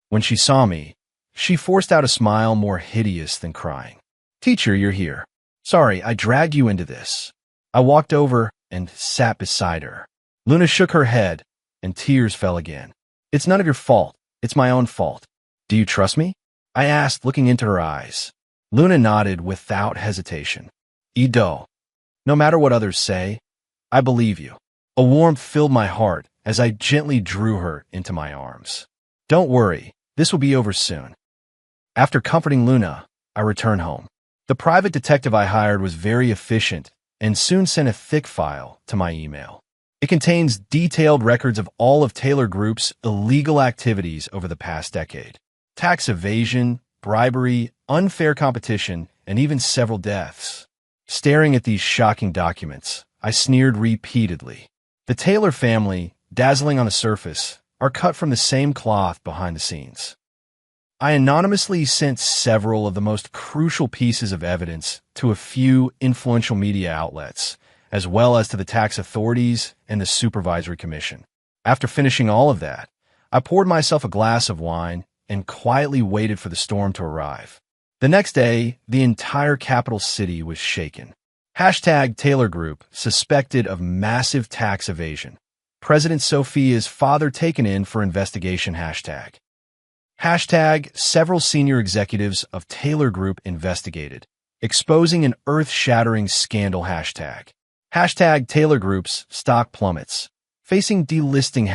When she saw me, she forced out a smile more hideous than crying. "Teacher, you're here. Sorry, I dragged you into this." I walked over and sat beside her. Luna shook her head, and tears fell again. "It's none of your fault. It's my own fault. Do you trust me?" I asked, looking into her eyes. Luna nodded without hesitation. "Ido, no matter what others say, I believe you." A warmth filled my heart as I gently drew her into my arms. "Don't worry, this will be over soon." After comforting Luna, I returned home. The private detective I hired was very efficient and soon sent a thick file to my email. It contains detailed records of all of Taylor Group's illegal activities over the past decade. Tax evasion, bribery, unfair competition, and even several deaths. Staring at these shocking documents, I sneered repeatedly. The Taylor family, dazzling on the surface, are cut from the same cloth behind the scenes. I anonymously sent several of the most crucial pieces of evidence to a few influential media outlets, as well as to the tax authorities and the Supervisory Commission. After finishing all of that, I poured myself a glass of wine and quietly waited for the storm to arrive. The next day, the entire capital city was shaken. Hashtag Taylor Group suspected of massive tax evasion. President Sophia's father taken in for investigation. Hashtag several senior executives of Taylor Group investigated, exposing an earth-shattering scandal. Hashtag Taylor Group's stock plummets, facing delisting.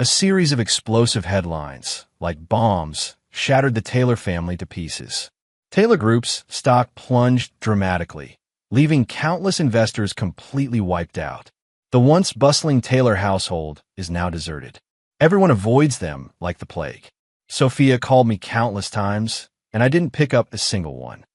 A series of explosive headlines, like bombs, shattered the Taylor family to pieces. Taylor Group's stock plunged dramatically, leaving countless investors completely wiped out. The once bustling Taylor household is now deserted. Everyone avoids them like the plague. Sophia called me countless times, and I didn't pick up a single one.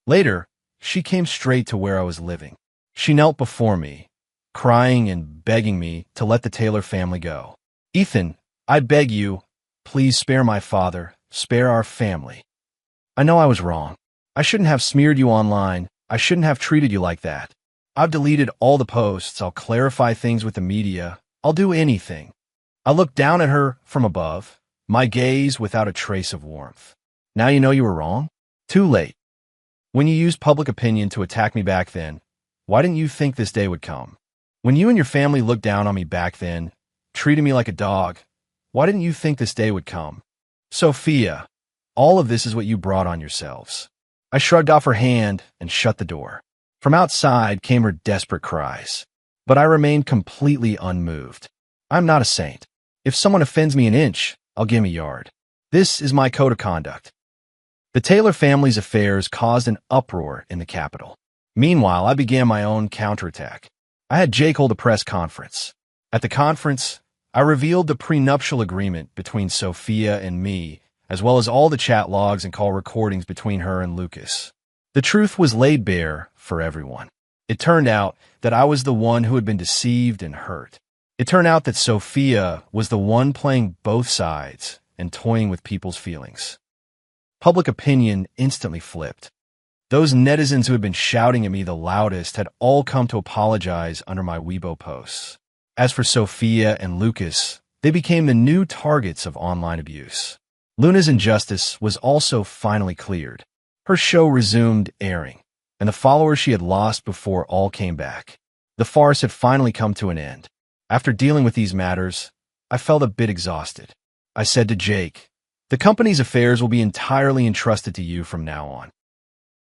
Later, she came straight to where I was living. She knelt before me, crying and begging me to let the Taylor family go. "Ethan, I beg you, please spare my father, spare our family. I know I was wrong. I shouldn't have smeared you online. I shouldn't have treated you like that. I've deleted all the posts. I'll clarify things with the media. I'll do anything." I looked down at her from above, my gaze without a trace of warmth. "Now you know you were wrong? Too late. When you used public opinion to attack me back then, why didn't you think this day would come? When you and your family looked down on me back then, treated me like a dog, why didn't you think this day would come? Sophia, all of this is what you brought on yourselves." I shrugged off her hand and shut the door. From outside came her desperate cries, but I remained completely unmoved. I'm not a saint. If someone offends me an inch, I'll give him a yard. This is my code of conduct. The Taylor family's affairs caused an uproar in the capital. Meanwhile, I began my own counterattack. I had Jake hold a press conference. At the conference, I revealed the prenuptial agreement between Sophia and me, as well as all the chat logs and call recordings between her and Lucas. The truth was laid bare for everyone. It turned out that I was the one who had been deceived and hurt. It turned out that Sophia was the one playing both sides and toying with people's feelings. Public opinion instantly flipped. Those netizens who had been shouting at me the loudest had all come to apologize under my Weibo posts. As for Sophia and Lucas, they became the new targets of online abuse. Luna's injustice was also finally cleared. Her show resumed airing, and the followers she had lost before all came back. The farce had finally come to an end. After dealing with these matters, I felt a bit exhausted. I said to Jake, "The company's affairs will be entirely entrusted to you from now on.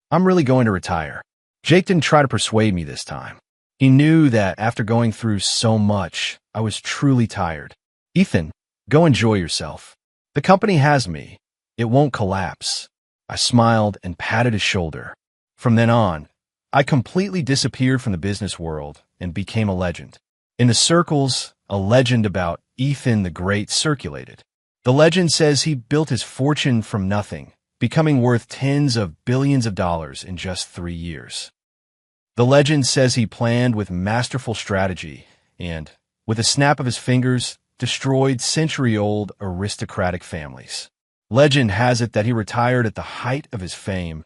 I'm really going to retire." Jake didn't try to persuade me this time. He knew that after going through so much, I was truly tired. "Ethan, go enjoy yourself. The company has me. It won't collapse." I smiled and patted his shoulder. From then on, I completely disappeared from the business world and became a legend. In the circles, a legend about Ethan the Great circulated. The legend says he built his fortune from nothing, becoming worth tens of billions of dollars in just 3 years. The legend says he planned with masterful strategy and, with a snap of his fingers, destroyed century-old aristocratic families. Legend has it that he retired at the height of his fame,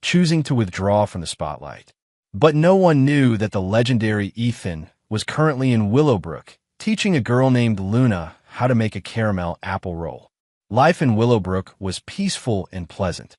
choosing to withdraw from the spotlight. But no one knew that the legendary Ethan was currently in Willowbrook, teaching a girl named Luna how to make a caramel apple roll. Life in Willowbrook was peaceful and pleasant.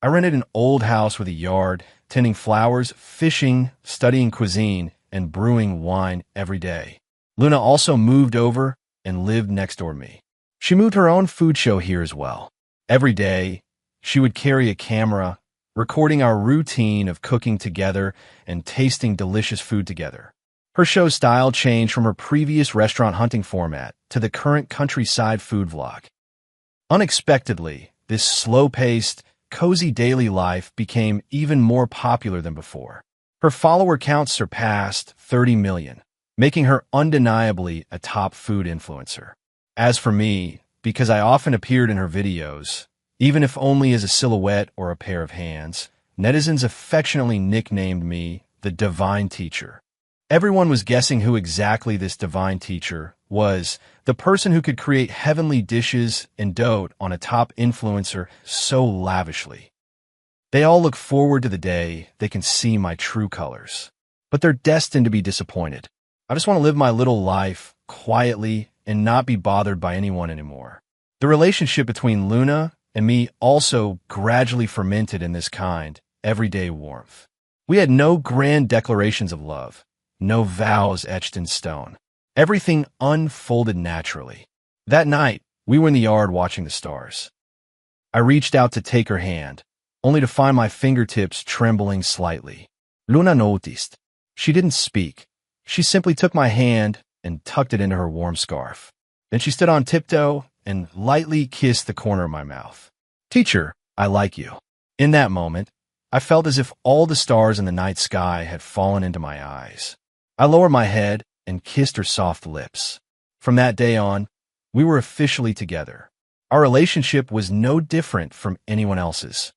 I rented an old house with a yard, tending flowers, fishing, studying cuisine, and brewing wine every day. Luna also moved over and lived next door to me. She moved her own food show here as well. Every day, she would carry a camera, recording our routine of cooking together and tasting delicious food together. Her show's style changed from her previous restaurant hunting format to the current countryside food vlog. Unexpectedly, this slow-paced, cozy daily life became even more popular than before. Her follower count surpassed 30 million, making her undeniably a top food influencer. As for me, because I often appeared in her videos, even if only as a silhouette or a pair of hands, netizens affectionately nicknamed me the Divine Teacher. Everyone was guessing who exactly this Divine Teacher was, the person who could create heavenly dishes and dote on a top influencer so lavishly. They all look forward to the day they can see my true colors. But they're destined to be disappointed. I just want to live my little life quietly and not be bothered by anyone anymore. The relationship between Luna and me also gradually fermented in this kind, everyday warmth. We had no grand declarations of love, no vows etched in stone. Everything unfolded naturally. That night, we were in the yard watching the stars. I reached out to take her hand, only to find my fingertips trembling slightly. Luna noticed. She didn't speak. She simply took my hand and tucked it into her warm scarf. Then she stood on tiptoe and lightly kissed the corner of my mouth. "Teacher, I like you." In that moment, I felt as if all the stars in the night sky had fallen into my eyes. I lowered my head and kissed her soft lips. From that day on, we were officially together. Our relationship was no different from anyone else's.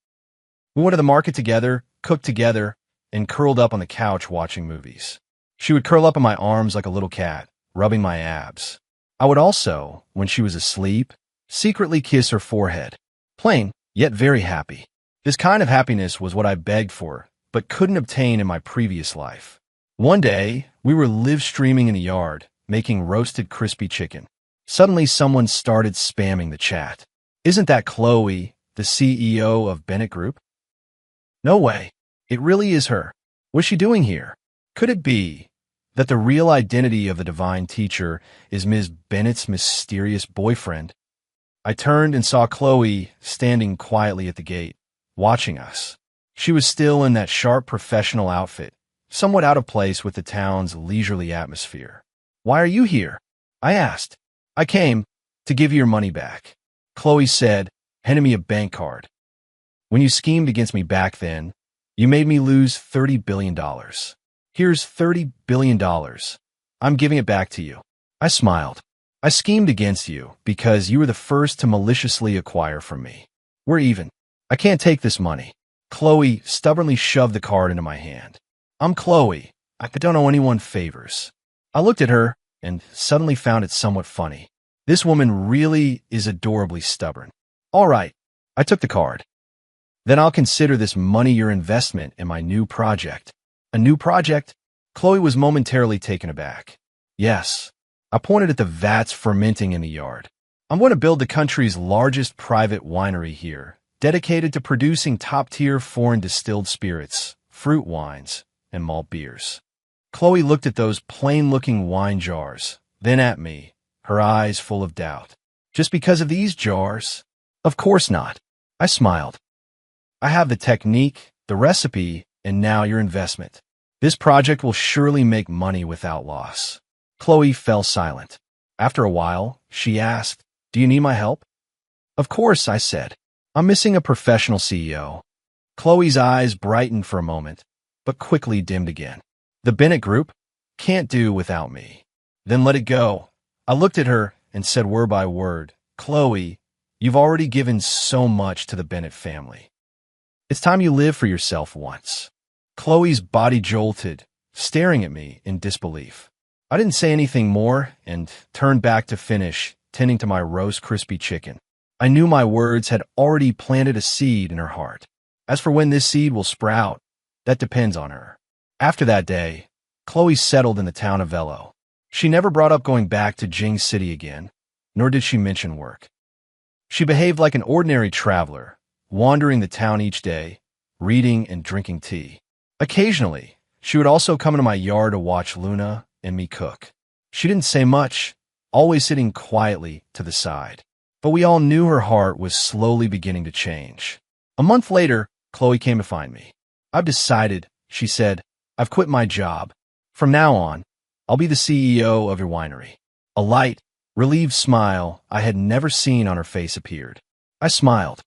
We went to the market together, cooked together, and curled up on the couch watching movies. She would curl up in my arms like a little cat, rubbing my abs. I would also, when she was asleep, secretly kiss her forehead. Plain, yet very happy. This kind of happiness was what I begged for, but couldn't obtain in my previous life. One day, we were live streaming in the yard, making roasted crispy chicken. Suddenly, someone started spamming the chat. "Isn't that Chloe, the CEO of Bennett Group?" No way. It really is her. What's she doing here? Could it be that the real identity of the Divine Teacher is Ms. Bennett's mysterious boyfriend? I turned and saw Chloe standing quietly at the gate, watching us. She was still in that sharp professional outfit, somewhat out of place with the town's leisurely atmosphere. "Why are you here?" I asked. "I came to give you your money back," Chloe said, handing me a bank card. "When you schemed against me back then, you made me lose $30 billion. Here's $30 billion. I'm giving it back to you." I smiled. "I schemed against you because you were the first to maliciously acquire from me. We're even. I can't take this money." Chloe stubbornly shoved the card into my hand. "I'm Chloe. I don't owe anyone favors." I looked at her and suddenly found it somewhat funny. This woman really is adorably stubborn. "All right." I took the card. "Then I'll consider this money your investment in my new project." "A new project?" Chloe was momentarily taken aback. "Yes." I pointed at the vats fermenting in the yard. "I'm going to build the country's largest private winery here, dedicated to producing top-tier foreign distilled spirits, fruit wines, and malt beers." Chloe looked at those plain-looking wine jars, then at me, her eyes full of doubt. "Just because of these jars?" "Of course not." I smiled. "I have the technique, the recipe, and now your investment. This project will surely make money without loss." Chloe fell silent. After a while, she asked, "Do you need my help?" "Of course," I said. "I'm missing a professional CEO." Chloe's eyes brightened for a moment, but quickly dimmed again. "The Bennett Group can't do without me." "Then let it go." I looked at her and said word by word, "Chloe, you've already given so much to the Bennett family. It's time you live for yourself once." Chloe's body jolted, staring at me in disbelief. I didn't say anything more and turned back to finish tending to my roast crispy chicken. I knew my words had already planted a seed in her heart. As for when this seed will sprout, that depends on her. After that day, Chloe settled in the town of Velo. She never brought up going back to Jing City again, nor did she mention work. She behaved like an ordinary traveler, wandering the town each day, reading and drinking tea. Occasionally, she would also come into my yard to watch Luna and me cook. She didn't say much, always sitting quietly to the side. But we all knew her heart was slowly beginning to change. A month later, Chloe came to find me. "I've decided," she said. "I've quit my job. From now on, I'll be the CEO of your winery." A light, relieved smile I had never seen on her face appeared. I smiled.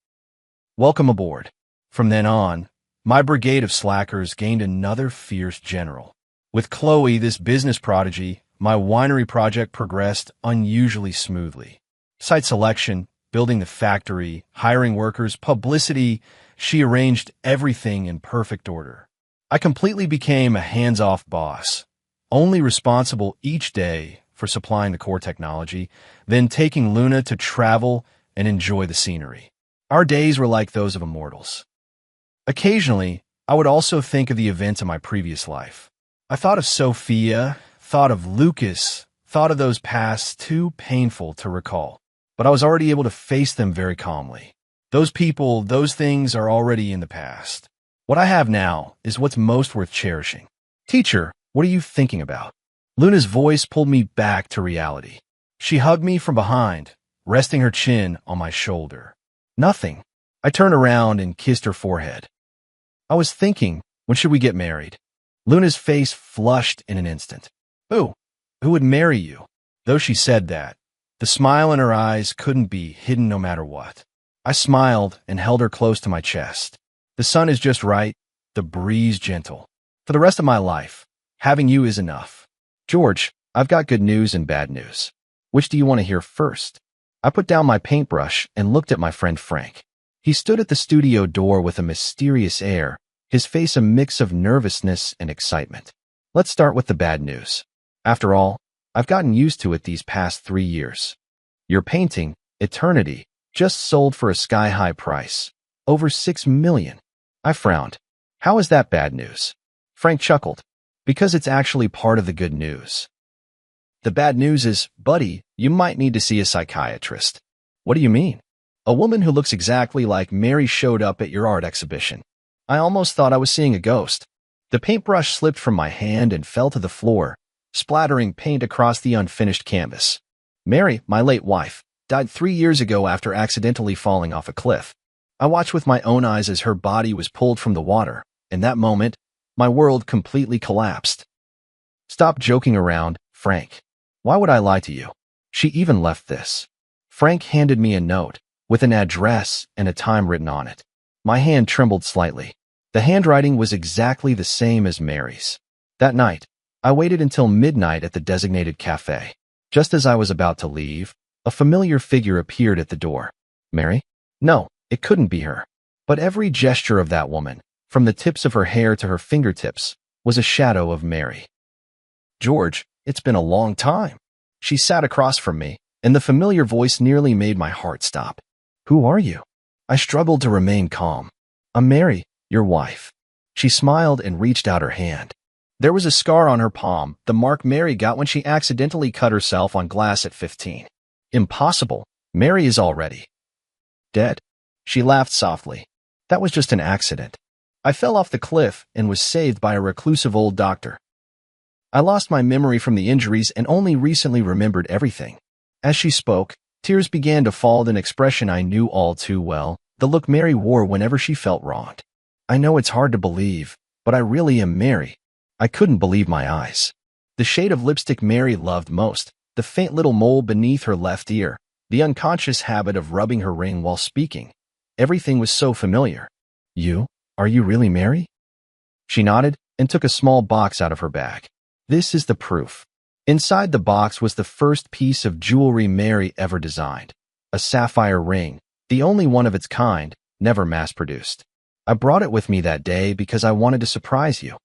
"Welcome aboard." From then on, my brigade of slackers gained another fierce general. With Chloe, this business prodigy, my winery project progressed unusually smoothly. Site selection, building the factory, hiring workers, publicity, she arranged everything in perfect order. I completely became a hands-off boss, only responsible each day for supplying the core technology, then taking Luna to travel and enjoy the scenery. Our days were like those of immortals. Occasionally, I would also think of the events of my previous life. I thought of Sophia, thought of Lucas, thought of those pasts too painful to recall. But I was already able to face them very calmly. Those people, those things are already in the past. What I have now is what's most worth cherishing. "Teacher, what are you thinking about?" Luna's voice pulled me back to reality. She hugged me from behind, resting her chin on my shoulder. "Nothing." I turned around and kissed her forehead. "I was thinking, when should we get married?" Luna's face flushed in an instant. Who would marry you?" Though she said that, the smile in her eyes couldn't be hidden no matter what. I smiled and held her close to my chest. "The sun is just right, the breeze gentle. For the rest of my life, having you is enough." "George, I've got good news and bad news. Which do you want to hear first?" I put down my paintbrush and looked at my friend Frank. He stood at the studio door with a mysterious air, his face a mix of nervousness and excitement. "Let's start with the bad news. After all, I've gotten used to it these past 3 years. Your painting, Eternity, just sold for a sky-high price. Over $6 million. I frowned. "How is that bad news?" Frank chuckled. "Because it's actually part of the good news. The bad news is, buddy, you might need to see a psychiatrist." "What do you mean?" "A woman who looks exactly like Mary showed up at your art exhibition. I almost thought I was seeing a ghost." The paintbrush slipped from my hand and fell to the floor, splattering paint across the unfinished canvas. "Mary, my late wife, died 3 years ago after accidentally falling off a cliff. I watched with my own eyes as her body was pulled from the water. In that moment, my world completely collapsed." "Stop joking around, Frank. Why would I lie to you? She even left this." Frank handed me a note with an address and a time written on it. My hand trembled slightly. The handwriting was exactly the same as Mary's. That night, I waited until midnight at the designated cafe. Just as I was about to leave, a familiar figure appeared at the door. Mary? No, it couldn't be her. But every gesture of that woman, from the tips of her hair to her fingertips, was a shadow of Mary. "George, it's been a long time." She sat across from me, and the familiar voice nearly made my heart stop. "Who are you?" I struggled to remain calm. "I'm Mary, your wife." She smiled and reached out her hand. There was a scar on her palm, the mark Mary got when she accidentally cut herself on glass at 15. "Impossible. Mary is already dead." She laughed softly. "That was just an accident. I fell off the cliff and was saved by a reclusive old doctor. I lost my memory from the injuries and only recently remembered everything." As she spoke, tears began to fall with an expression I knew all too well, the look Mary wore whenever she felt wronged. "I know it's hard to believe, but I really am Mary." I couldn't believe my eyes. The shade of lipstick Mary loved most, the faint little mole beneath her left ear, the unconscious habit of rubbing her ring while speaking. Everything was so familiar. Are you really Mary?" She nodded and took a small box out of her bag. "This is the proof." Inside the box was the first piece of jewelry Mary ever designed, a sapphire ring, the only one of its kind, never mass-produced. "I brought it with me that day because I wanted to surprise you."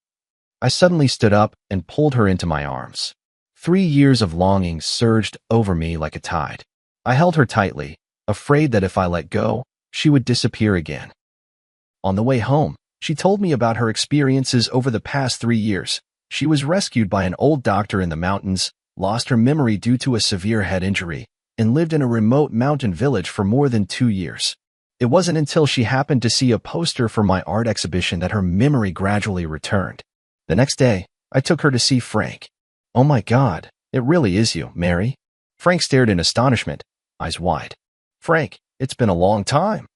I suddenly stood up and pulled her into my arms. 3 years of longing surged over me like a tide. I held her tightly, afraid that if I let go, she would disappear again. On the way home, she told me about her experiences over the past 3 years. She was rescued by an old doctor in the mountains, lost her memory due to a severe head injury, and lived in a remote mountain village for more than 2 years. It wasn't until she happened to see a poster for my art exhibition that her memory gradually returned. The next day, I took her to see Frank. "Oh my God, it really is you, Mary." Frank stared in astonishment, eyes wide. "Frank, it's been a long time."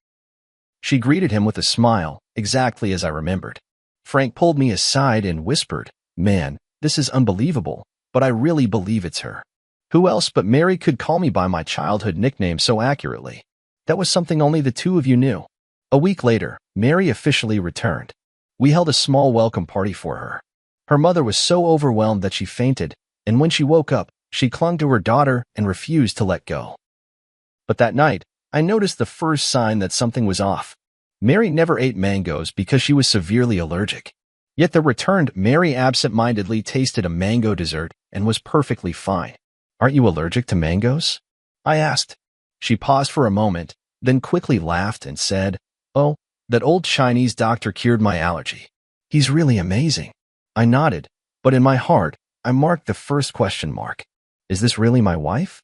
She greeted him with a smile, exactly as I remembered. Frank pulled me aside and whispered, "Man, this is unbelievable, but I really believe it's her. Who else but Mary could call me by my childhood nickname so accurately? That was something only the two of you knew." A week later, Mary officially returned. We held a small welcome party for her. Her mother was so overwhelmed that she fainted, and when she woke up, she clung to her daughter and refused to let go. But that night, I noticed the first sign that something was off. Mary never ate mangoes because she was severely allergic. Yet the returned Mary absent-mindedly tasted a mango dessert and was perfectly fine. "Aren't you allergic to mangoes?" I asked. She paused for a moment, then quickly laughed and said, "Oh, that old Chinese doctor cured my allergy. He's really amazing." I nodded, but in my heart, I marked the first question mark. Is this really my wife?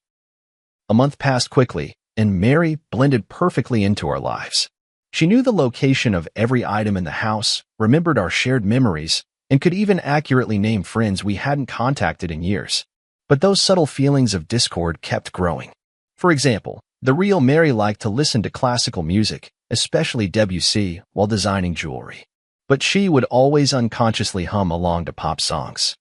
A month passed quickly, and Mary blended perfectly into our lives. She knew the location of every item in the house, remembered our shared memories, and could even accurately name friends we hadn't contacted in years. But those subtle feelings of discord kept growing. For example, the real Mary liked to listen to classical music, especially Debussy, while designing jewelry. But she would always unconsciously hum along to pop songs.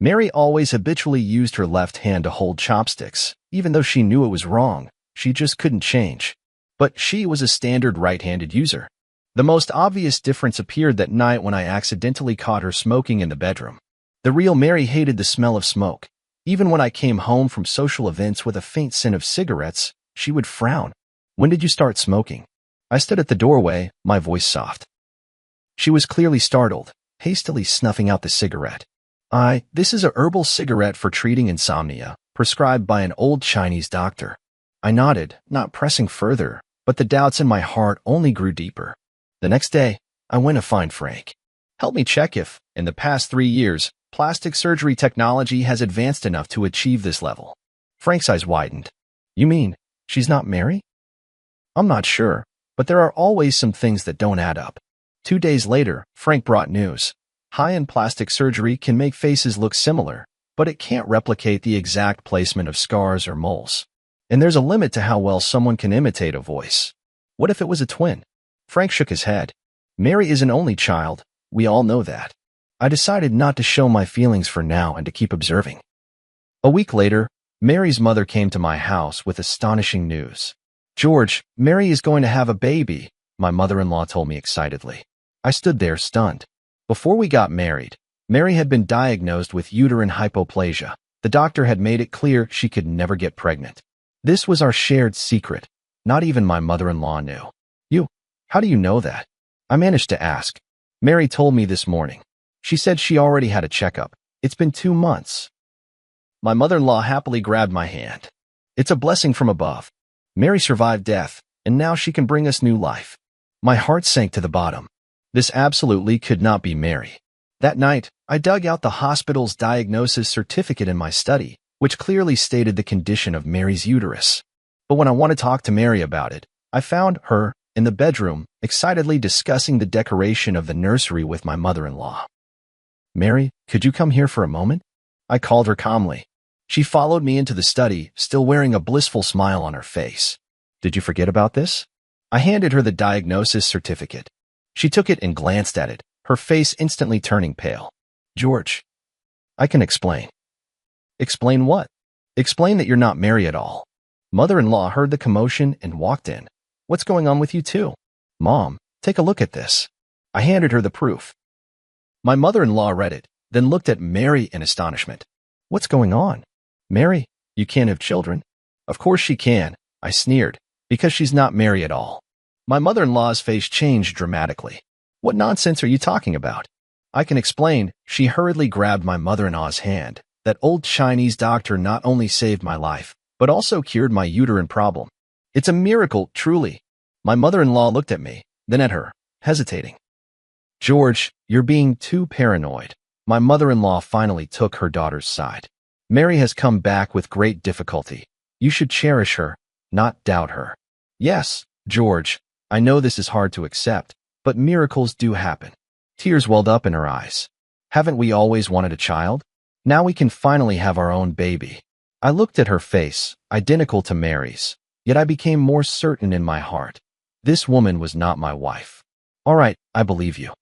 Mary always habitually used her left hand to hold chopsticks, even though she knew it was wrong. She just couldn't change. But she was a standard right-handed user. The most obvious difference appeared that night when I accidentally caught her smoking in the bedroom. The real Mary hated the smell of smoke. Even when I came home from social events with a faint scent of cigarettes, she would frown. "When did you start smoking?" I stood at the doorway, my voice soft. She was clearly startled, hastily snuffing out the cigarette. This is a herbal cigarette for treating insomnia, prescribed by an old Chinese doctor." I nodded, not pressing further, but the doubts in my heart only grew deeper. The next day, I went to find Frank. "Help me check if, in the past 3 years, plastic surgery technology has advanced enough to achieve this level." Frank's eyes widened. "You mean, she's not Mary?" "I'm not sure, but there are always some things that don't add up." 2 days later, Frank brought news. High-end plastic surgery can make faces look similar, but it can't replicate the exact placement of scars or moles. And there's a limit to how well someone can imitate a voice. What if it was a twin? Frank shook his head. "Mary is an only child. We all know that." I decided not to show my feelings for now and to keep observing. A week later, Mary's mother came to my house with astonishing news. "George, Mary is going to have a baby," my mother-in-law told me excitedly. I stood there stunned. Before we got married, Mary had been diagnosed with uterine hypoplasia. The doctor had made it clear she could never get pregnant. This was our shared secret. Not even my mother-in-law knew. How do you know that?" I managed to ask. "Mary told me this morning. She said she already had a checkup. It's been 2 months. My mother-in-law happily grabbed my hand. "It's a blessing from above. Mary survived death, and now she can bring us new life." My heart sank to the bottom. This absolutely could not be Mary. That night, I dug out the hospital's diagnosis certificate in my study, which clearly stated the condition of Mary's uterus. But when I wanted to talk to Mary about it, I found her in the bedroom, excitedly discussing the decoration of the nursery with my mother-in-law. "Mary, could you come here for a moment?" I called her calmly. She followed me into the study, still wearing a blissful smile on her face. "Did you forget about this?" I handed her the diagnosis certificate. She took it and glanced at it, her face instantly turning pale. "George, I can explain." "Explain what?" "Explain that you're not Mary at all." Mother-in-law heard the commotion and walked in. "What's going on with you two?" "Mom, take a look at this." I handed her the proof. My mother-in-law read it, then looked at Mary in astonishment. "What's going on?" "Mary, you can't have children." "Of course she can," I sneered, "because she's not Mary at all." My mother-in-law's face changed dramatically. "What nonsense are you talking about?" "I can explain." She hurriedly grabbed my mother-in-law's hand, That old Chinese doctor not only saved my life, but also cured my uterine problem. It's a miracle, truly. My mother-in-law looked at me, then at her, hesitating. George, you're being too paranoid. My mother-in-law finally took her daughter's side. Mary has come back with great difficulty. You should cherish her, not doubt her. Yes, George, I know this is hard to accept, but miracles do happen. Tears welled up in her eyes. Haven't we always wanted a child? Now we can finally have our own baby. I looked at her face, identical to Mary's, yet I became more certain in my heart. This woman was not my wife. All right, I believe you.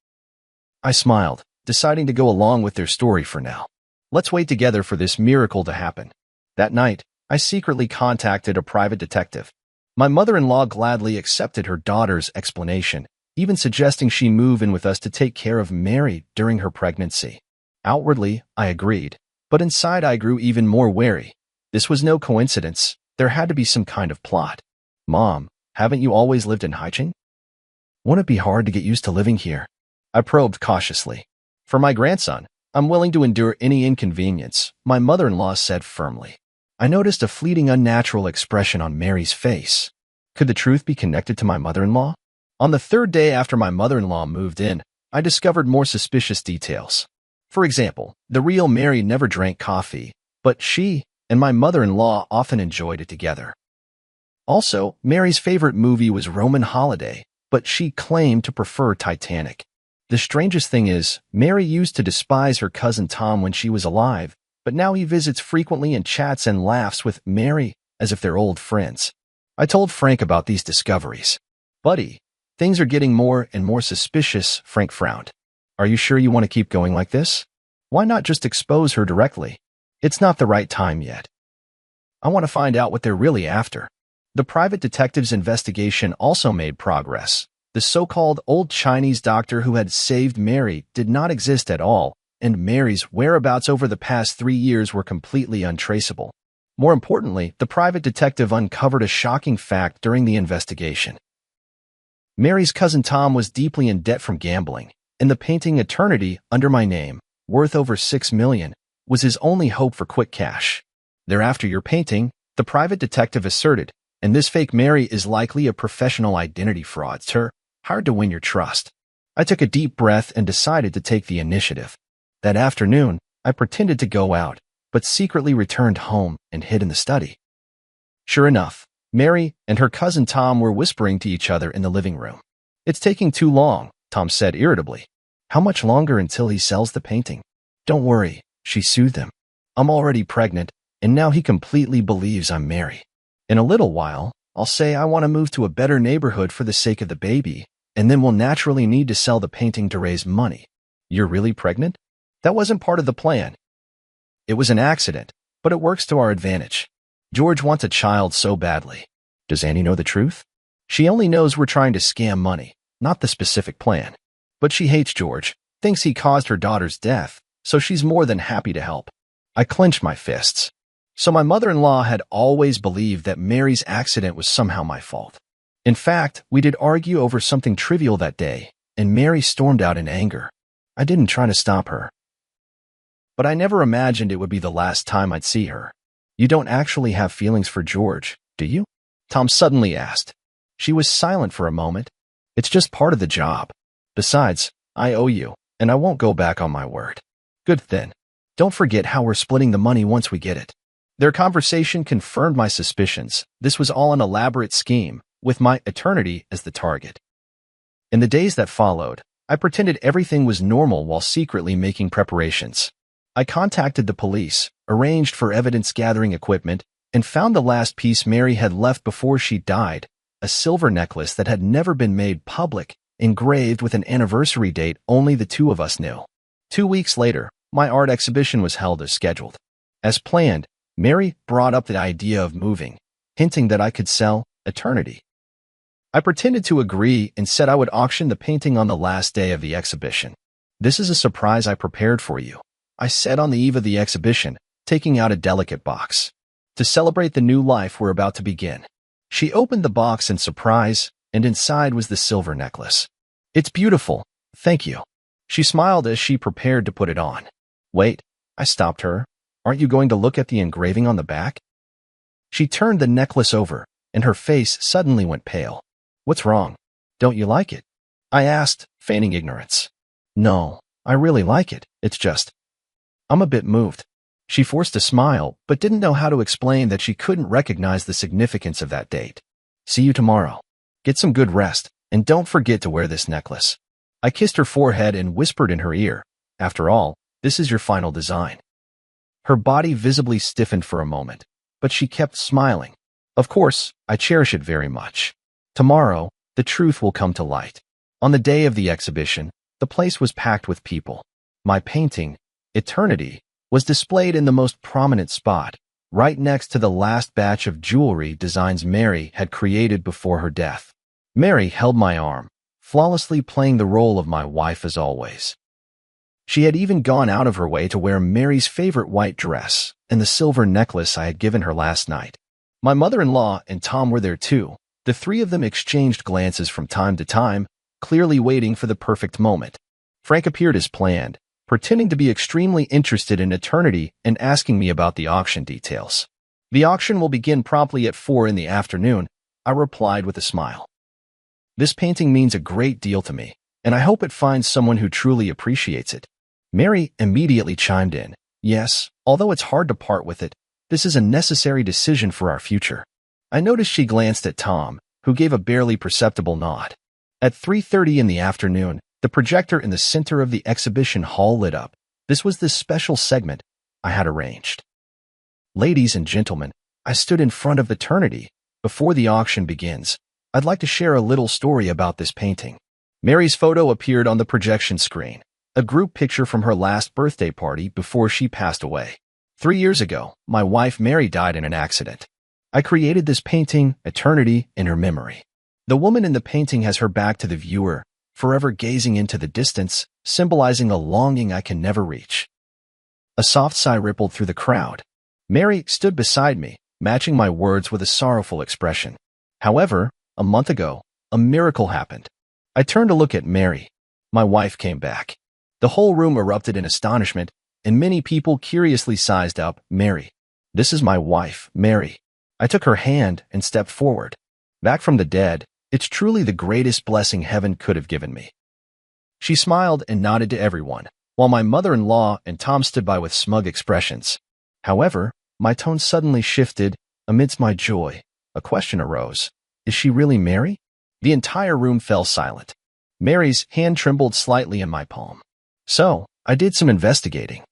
I smiled, deciding to go along with their story for now. Let's wait together for this miracle to happen. That night, I secretly contacted a private detective. My mother-in-law gladly accepted her daughter's explanation, even suggesting she move in with us to take care of Mary during her pregnancy. Outwardly, I agreed, but inside I grew even more wary. This was no coincidence. There had to be some kind of plot. Mom, haven't you always lived in Haicheng? Won't it be hard to get used to living here? I probed cautiously. For my grandson, I'm willing to endure any inconvenience, my mother-in-law said firmly. I noticed a fleeting unnatural expression on Mary's face. Could the truth be connected to my mother-in-law? On the third day after my mother-in-law moved in, I discovered more suspicious details. For example, the real Mary never drank coffee, but she and my mother-in-law often enjoyed it together. Also, Mary's favorite movie was Roman Holiday, but she claimed to prefer Titanic. The strangest thing is, Mary used to despise her cousin Tom when she was alive, but now he visits frequently and chats and laughs with Mary as if they're old friends. I told Frank about these discoveries. Buddy, things are getting more and more suspicious, Frank frowned. Are you sure you want to keep going like this? Why not just expose her directly? It's not the right time yet. I want to find out what they're really after. The private detective's investigation also made progress. The so-called old Chinese doctor who had saved Mary did not exist at all, and Mary's whereabouts over the past 3 years were completely untraceable. More importantly, the private detective uncovered a shocking fact during the investigation. Mary's cousin Tom was deeply in debt from gambling, and the painting Eternity under my name, worth over $6 million, was his only hope for quick cash. They're after your painting, the private detective asserted, and this fake Mary is likely a professional identity fraudster, hard to win your trust. I took a deep breath and decided to take the initiative. That afternoon, I pretended to go out, but secretly returned home and hid in the study. Sure enough, Mary and her cousin Tom were whispering to each other in the living room. It's taking too long, Tom said irritably. How much longer until he sells the painting? Don't worry, she soothed him. I'm already pregnant, and now he completely believes I'm Mary. In a little while, I'll say I want to move to a better neighborhood for the sake of the baby, and then we'll naturally need to sell the painting to raise money. You're really pregnant? That wasn't part of the plan. It was an accident, but it works to our advantage. George wants a child so badly. Does Annie know the truth? She only knows we're trying to scam money, not the specific plan. But she hates George, thinks he caused her daughter's death, so she's more than happy to help. I clenched my fists. So my mother-in-law had always believed that Mary's accident was somehow my fault. In fact, we did argue over something trivial that day, and Mary stormed out in anger. I didn't try to stop her. But I never imagined it would be the last time I'd see her. You don't actually have feelings for George, do you? Tom suddenly asked. She was silent for a moment. It's just part of the job. Besides, I owe you, and I won't go back on my word. Good then. Don't forget how we're splitting the money once we get it. Their conversation confirmed my suspicions. This was all an elaborate scheme, with my eternity as the target. In the days that followed, I pretended everything was normal while secretly making preparations. I contacted the police, arranged for evidence-gathering equipment, and found the last piece Mary had left before she died, a silver necklace that had never been made public, engraved with an anniversary date only the two of us knew. 2 weeks later, my art exhibition was held as scheduled. As planned, Mary brought up the idea of moving, hinting that I could sell Eternity. I pretended to agree and said I would auction the painting on the last day of the exhibition. This is a surprise I prepared for you, I said on the eve of the exhibition, taking out a delicate box. To celebrate the new life we're about to begin. She opened the box in surprise, and inside was the silver necklace. It's beautiful, thank you. She smiled as she prepared to put it on. Wait, I stopped her. Aren't you going to look at the engraving on the back? She turned the necklace over, and her face suddenly went pale. What's wrong? Don't you like it? I asked, feigning ignorance. No, I really like it. It's just, I'm a bit moved. She forced a smile, but didn't know how to explain that she couldn't recognize the significance of that date. See you tomorrow. Get some good rest, and don't forget to wear this necklace. I kissed her forehead and whispered in her ear, after all, this is your final design. Her body visibly stiffened for a moment, but she kept smiling. Of course, I cherish it very much. Tomorrow, the truth will come to light. On the day of the exhibition, the place was packed with people. My painting, Eternity, was displayed in the most prominent spot, right next to the last batch of jewelry designs Mary had created before her death. Mary held my arm, flawlessly playing the role of my wife as always. She had even gone out of her way to wear Mary's favorite white dress and the silver necklace I had given her last night. My mother-in-law and Tom were there too. The three of them exchanged glances from time to time, clearly waiting for the perfect moment. Frank appeared as planned, pretending to be extremely interested in Eternity and asking me about the auction details. The auction will begin promptly at 4 in the afternoon, I replied with a smile. This painting means a great deal to me, and I hope it finds someone who truly appreciates it. Mary immediately chimed in. Yes, although it's hard to part with it, this is a necessary decision for our future. I noticed she glanced at Tom, who gave a barely perceptible nod. At 3:30 in the afternoon, the projector in the center of the exhibition hall lit up. This was the special segment I had arranged. Ladies and gentlemen, I stood in front of Eternity. Before the auction begins, I'd like to share a little story about this painting. Mary's photo appeared on the projection screen, a group picture from her last birthday party before she passed away. 3 years ago, my wife Mary died in an accident. I created this painting, Eternity, in her memory. The woman in the painting has her back to the viewer, forever gazing into the distance, symbolizing a longing I can never reach. A soft sigh rippled through the crowd. Mary stood beside me, matching my words with a sorrowful expression. However, a month ago, a miracle happened. I turned to look at Mary. My wife came back. The whole room erupted in astonishment, and many people curiously sized up, Mary. This is my wife, Mary. I took her hand and stepped forward. Back from the dead, it's truly the greatest blessing heaven could have given me. She smiled and nodded to everyone, while my mother-in-law and Tom stood by with smug expressions. However, my tone suddenly shifted. Amidst my joy, a question arose. Is she really Mary? The entire room fell silent. Mary's hand trembled slightly in my palm. So, I did some investigating.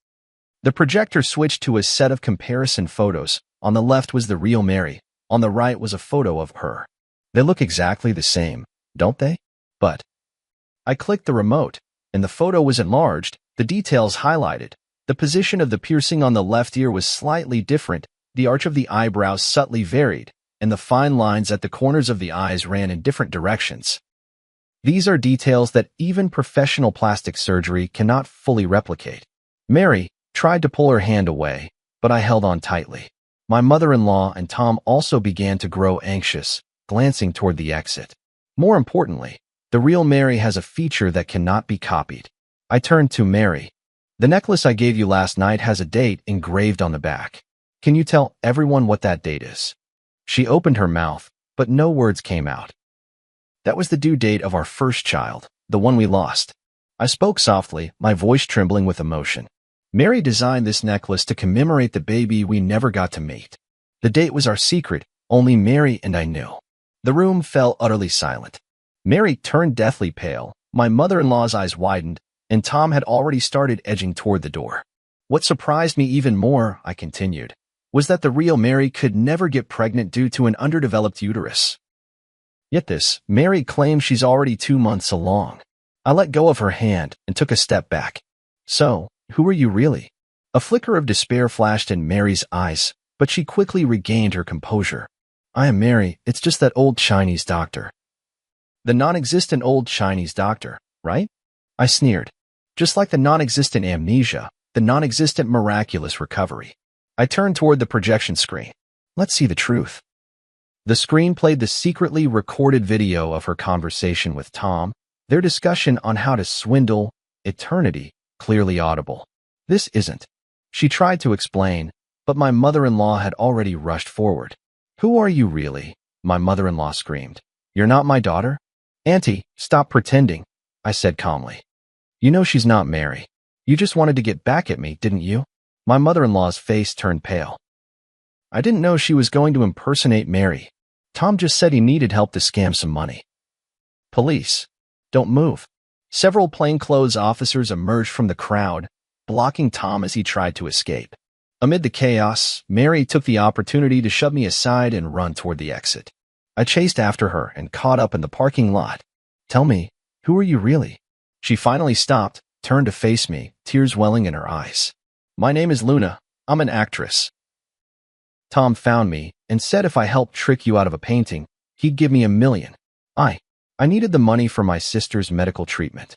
The projector switched to a set of comparison photos. On the left was the real Mary. On the right was a photo of her. They look exactly the same, don't they? But I clicked the remote, and the photo was enlarged, the details highlighted. The position of the piercing on the left ear was slightly different, the arch of the eyebrows subtly varied, and the fine lines at the corners of the eyes ran in different directions. These are details that even professional plastic surgery cannot fully replicate. Mary tried to pull her hand away, but I held on tightly. My mother-in-law and Tom also began to grow anxious, glancing toward the exit. More importantly, the real Mary has a feature that cannot be copied. I turned to Mary. The necklace I gave you last night has a date engraved on the back. Can you tell everyone what that date is? She opened her mouth, but no words came out. That was the due date of our first child, the one we lost. I spoke softly, my voice trembling with emotion. Mary designed this necklace to commemorate the baby we never got to meet. The date was our secret, only Mary and I knew. The room fell utterly silent. Mary turned deathly pale, my mother-in-law's eyes widened, and Tom had already started edging toward the door. What surprised me even more, I continued, was that the real Mary could never get pregnant due to an underdeveloped uterus. Yet this, Mary claims she's already 2 months along. I let go of her hand and took a step back. So, who are you really? A flicker of despair flashed in Mary's eyes, but she quickly regained her composure. I am Mary, it's just that old Chinese doctor. The non-existent old Chinese doctor, right? I sneered. Just like the non-existent amnesia, the non-existent miraculous recovery. I turned toward the projection screen. Let's see the truth. The screen played the secretly recorded video of her conversation with Tom, their discussion on how to swindle Eternity, clearly audible. This isn't She tried to explain, but my mother-in-law had already rushed forward. "Who are you really?" my mother-in-law screamed. "You're not my daughter?" "Auntie, stop pretending," I said calmly. "You know she's not Mary. You just wanted to get back at me, didn't you?" My mother-in-law's face turned pale. "I didn't know she was going to impersonate Mary. Tom just said he needed help to scam some money." "Police, don't move." Several plainclothes officers emerged from the crowd, blocking Tom as he tried to escape. Amid the chaos, Mary took the opportunity to shove me aside and run toward the exit. I chased after her and caught up in the parking lot. "Tell me, who are you really?" She finally stopped, turned to face me, tears welling in her eyes. "My name is Luna. I'm an actress. Tom found me and said if I helped trick you out of a painting, he'd give me $1 million. I needed the money for my sister's medical treatment."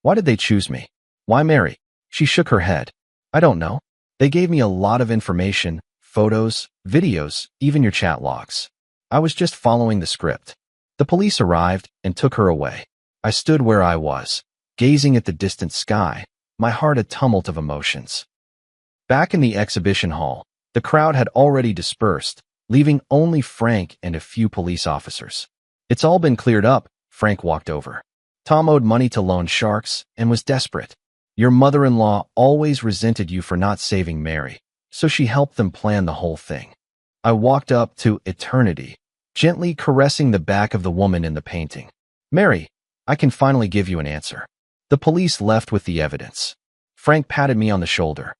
"Why did they choose me? Why Mary?" She shook her head. "I don't know. They gave me a lot of information, photos, videos, even your chat logs. I was just following the script." The police arrived and took her away. I stood where I was, gazing at the distant sky, my heart a tumult of emotions. Back in the exhibition hall, the crowd had already dispersed, leaving only Frank and a few police officers. "It's all been cleared up," Frank walked over. "Tom owed money to loan sharks and was desperate. Your mother-in-law always resented you for not saving Mary, so she helped them plan the whole thing." I walked up to Eternity, gently caressing the back of the woman in the painting. "Mary, I can finally give you an answer." The police left with the evidence. Frank patted me on the shoulder.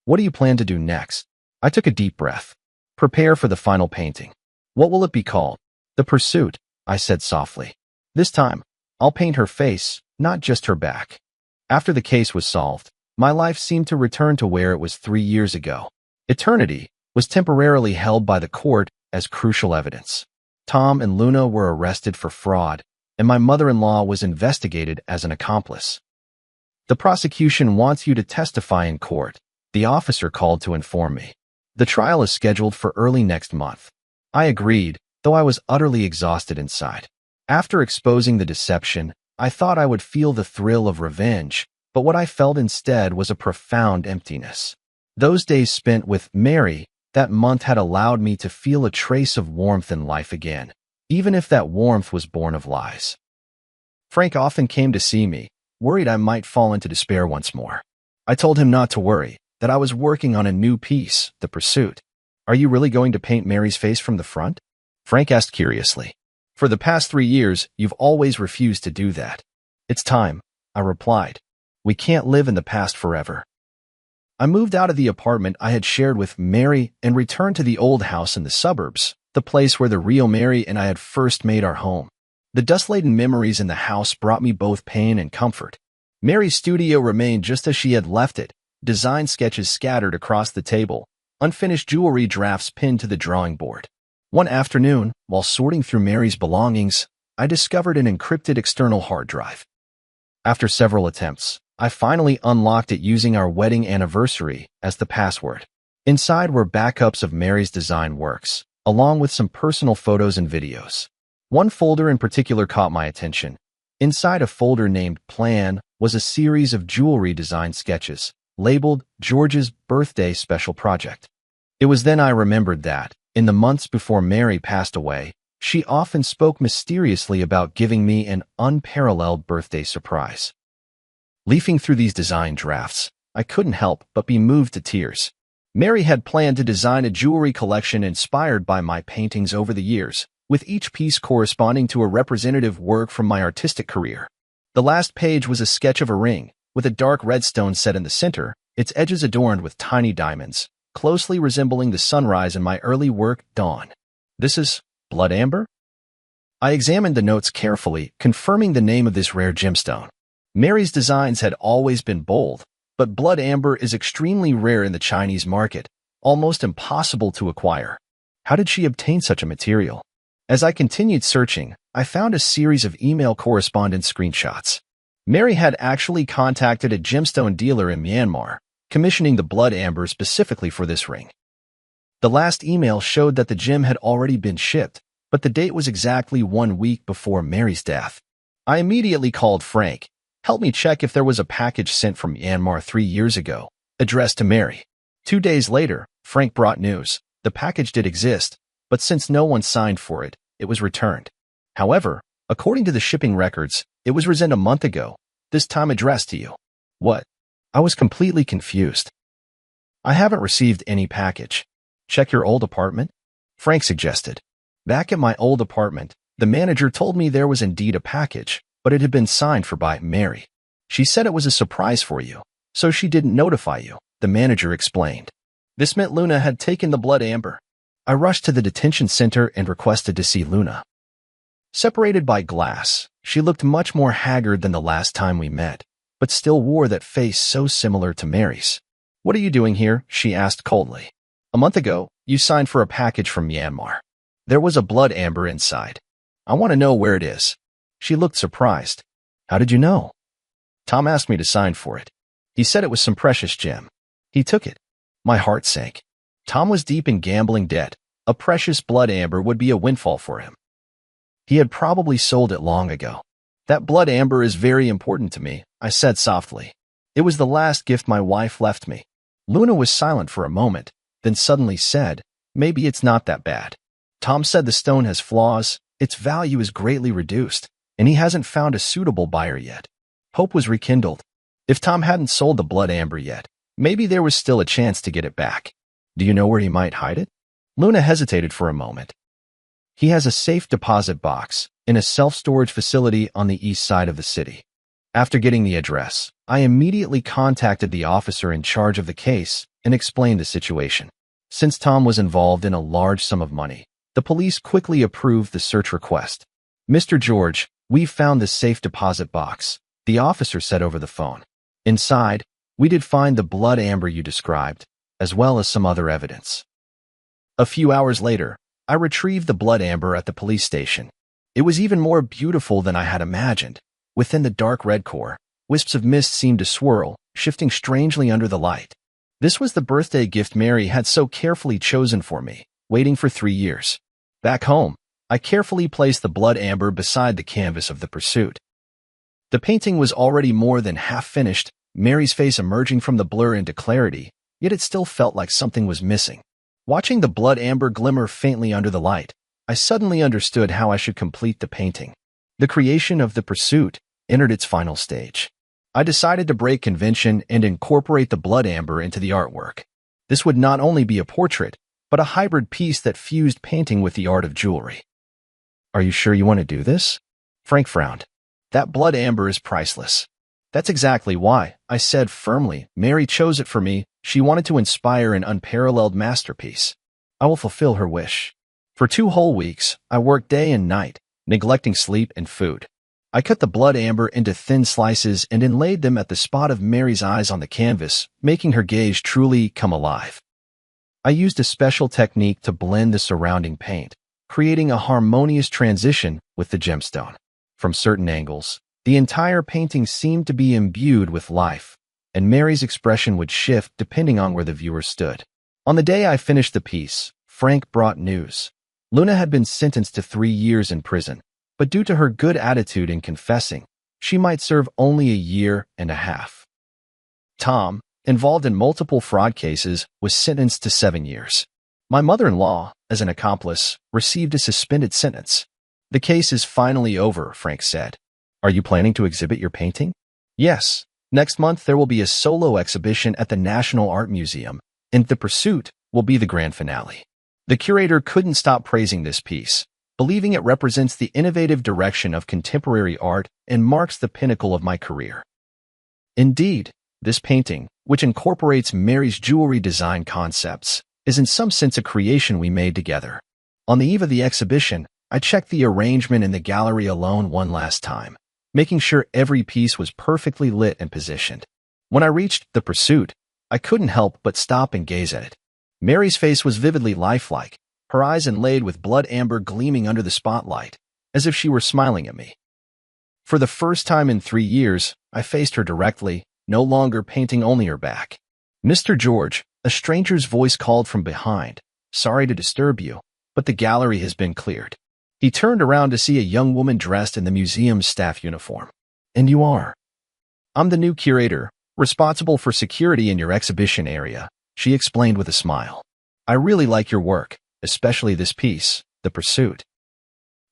"What do you plan to do next?" I took a deep breath. "Prepare for the final painting." "What will it be called?" "The Pursuit," I said softly. "This time, I'll paint her face, not just her back." After the case was solved, my life seemed to return to where it was 3 years ago. Eternity was temporarily held by the court as crucial evidence. Tom and Luna were arrested for fraud, and my mother-in-law was investigated as an accomplice. "The prosecution wants you to testify in court," the officer called to inform me. "The trial is scheduled for early next month." I agreed, though I was utterly exhausted inside. After exposing the deception, I thought I would feel the thrill of revenge, but what I felt instead was a profound emptiness. Those days spent with Mary that month had allowed me to feel a trace of warmth in life again, even if that warmth was born of lies. Frank often came to see me, worried I might fall into despair once more. I told him not to worry, that I was working on a new piece, The Pursuit. "Are you really going to paint Mary's face from the front?" Frank asked curiously. "For the past 3 years, you've always refused to do that." "It's time," I replied. "We can't live in the past forever." I moved out of the apartment I had shared with Mary and returned to the old house in the suburbs, the place where the real Mary and I had first made our home. The dust-laden memories in the house brought me both pain and comfort. Mary's studio remained just as she had left it, design sketches scattered across the table, unfinished jewelry drafts pinned to the drawing board. One afternoon, while sorting through Mary's belongings, I discovered an encrypted external hard drive. After several attempts, I finally unlocked it using our wedding anniversary as the password. Inside were backups of Mary's design works, along with some personal photos and videos. One folder in particular caught my attention. Inside a folder named Plan was a series of jewelry design sketches, labeled George's Birthday Special Project. It was then I remembered that, in the months before Mary passed away, she often spoke mysteriously about giving me an unparalleled birthday surprise. Leafing through these design drafts, I couldn't help but be moved to tears. Mary had planned to design a jewelry collection inspired by my paintings over the years, with each piece corresponding to a representative work from my artistic career. The last page was a sketch of a ring, with a dark red stone set in the center, its edges adorned with tiny diamonds, closely resembling the sunrise in my early work, Dawn. "This is blood amber?" I examined the notes carefully, confirming the name of this rare gemstone. Mary's designs had always been bold, but blood amber is extremely rare in the Chinese market, almost impossible to acquire. How did she obtain such a material? As I continued searching, I found a series of email correspondence screenshots. Mary had actually contacted a gemstone dealer in Myanmar, commissioning the blood amber specifically for this ring. The last email showed that the gem had already been shipped, but the date was exactly 1 week before Mary's death. I immediately called Frank. "Help me check if there was a package sent from Myanmar 3 years ago. addressed to Mary. 2 days later, Frank brought news. The package did exist, but since no one signed for it, it was returned. However, according to the shipping records, it was resent a month ago, this time addressed to you. What? I was completely confused. I haven't received any package. Check your old apartment? Frank suggested. Back at my old apartment, the manager told me there was indeed a package, but it had been signed for by Mary. She said it was a surprise for you, so she didn't notify you, the manager explained. This meant Luna had taken the blood amber. I rushed to the detention center and requested to see Luna. Separated by glass, she looked much more haggard than the last time we met, but still wore that face so similar to Mary's. What are you doing here? She asked coldly. A month ago, you signed for a package from Myanmar. There was a blood amber inside. I want to know where it is. She looked surprised. How did you know? Tom asked me to sign for it. He said it was some precious gem. He took it. My heart sank. Tom was deep in gambling debt. A precious blood amber would be a windfall for him. He had probably sold it long ago. That blood amber is very important to me, I said softly. It was the last gift my wife left me. Luna was silent for a moment, then suddenly said, maybe it's not that bad. Tom said the stone has flaws, its value is greatly reduced, and he hasn't found a suitable buyer yet. Hope was rekindled. If Tom hadn't sold the blood amber yet, maybe there was still a chance to get it back. Do you know where he might hide it? Luna hesitated for a moment. He has a safe deposit box in a self-storage facility on the east side of the city. After getting the address, I immediately contacted the officer in charge of the case and explained the situation. Since Tom was involved in a large sum of money, the police quickly approved the search request. Mr. George, we've found the safe deposit box, the officer said over the phone. Inside, we did find the blood amber you described, as well as some other evidence. A few hours later, I retrieved the blood amber at the police station. It was even more beautiful than I had imagined. Within the dark red core, wisps of mist seemed to swirl, shifting strangely under the light. This was the birthday gift Mary had so carefully chosen for me, waiting for 3 years. Back home, I carefully placed the blood amber beside the canvas of the pursuit. The painting was already more than half finished, Mary's face emerging from the blur into clarity, yet it still felt like something was missing. Watching the blood amber glimmer faintly under the light, I suddenly understood how I should complete the painting. The creation of the pursuit entered its final stage. I decided to break convention and incorporate the blood amber into the artwork. This would not only be a portrait, but a hybrid piece that fused painting with the art of jewelry. Are you sure you want to do this? Frank frowned. That blood amber is priceless. That's exactly why, I said firmly. Mary chose it for me. She wanted to inspire an unparalleled masterpiece. I will fulfill her wish. For 2 whole weeks, I worked day and night, neglecting sleep and food. I cut the blood amber into thin slices and inlaid them at the spot of Mary's eyes on the canvas, making her gaze truly come alive. I used a special technique to blend the surrounding paint, creating a harmonious transition with the gemstone. From certain angles, the entire painting seemed to be imbued with life, and Mary's expression would shift depending on where the viewer stood. On the day I finished the piece, Frank brought news. Luna had been sentenced to 3 years in prison, but due to her good attitude in confessing, she might serve only 1.5 years. Tom, involved in multiple fraud cases, was sentenced to 7 years. My mother-in-law, as an accomplice, received a suspended sentence. The case is finally over, Frank said. Are you planning to exhibit your painting? Yes. Next month there will be a solo exhibition at the National Art Museum, and The Pursuit will be the grand finale. The curator couldn't stop praising this piece, believing it represents the innovative direction of contemporary art and marks the pinnacle of my career. Indeed, this painting, which incorporates Mary's jewelry design concepts, is in some sense a creation we made together. On the eve of the exhibition, I checked the arrangement in the gallery alone one last time, making sure every piece was perfectly lit and positioned. When I reached The Pursuit, I couldn't help but stop and gaze at it. Mary's face was vividly lifelike, her eyes inlaid with blood amber gleaming under the spotlight, as if she were smiling at me. For the first time in 3 years, I faced her directly, no longer painting only her back. Mr. George, a stranger's voice called from behind. Sorry to disturb you, but the gallery has been cleared. He turned around to see a young woman dressed in the museum's staff uniform. And you are? I'm the new curator, responsible for security in your exhibition area, she explained with a smile. I really like your work, especially this piece, The Pursuit.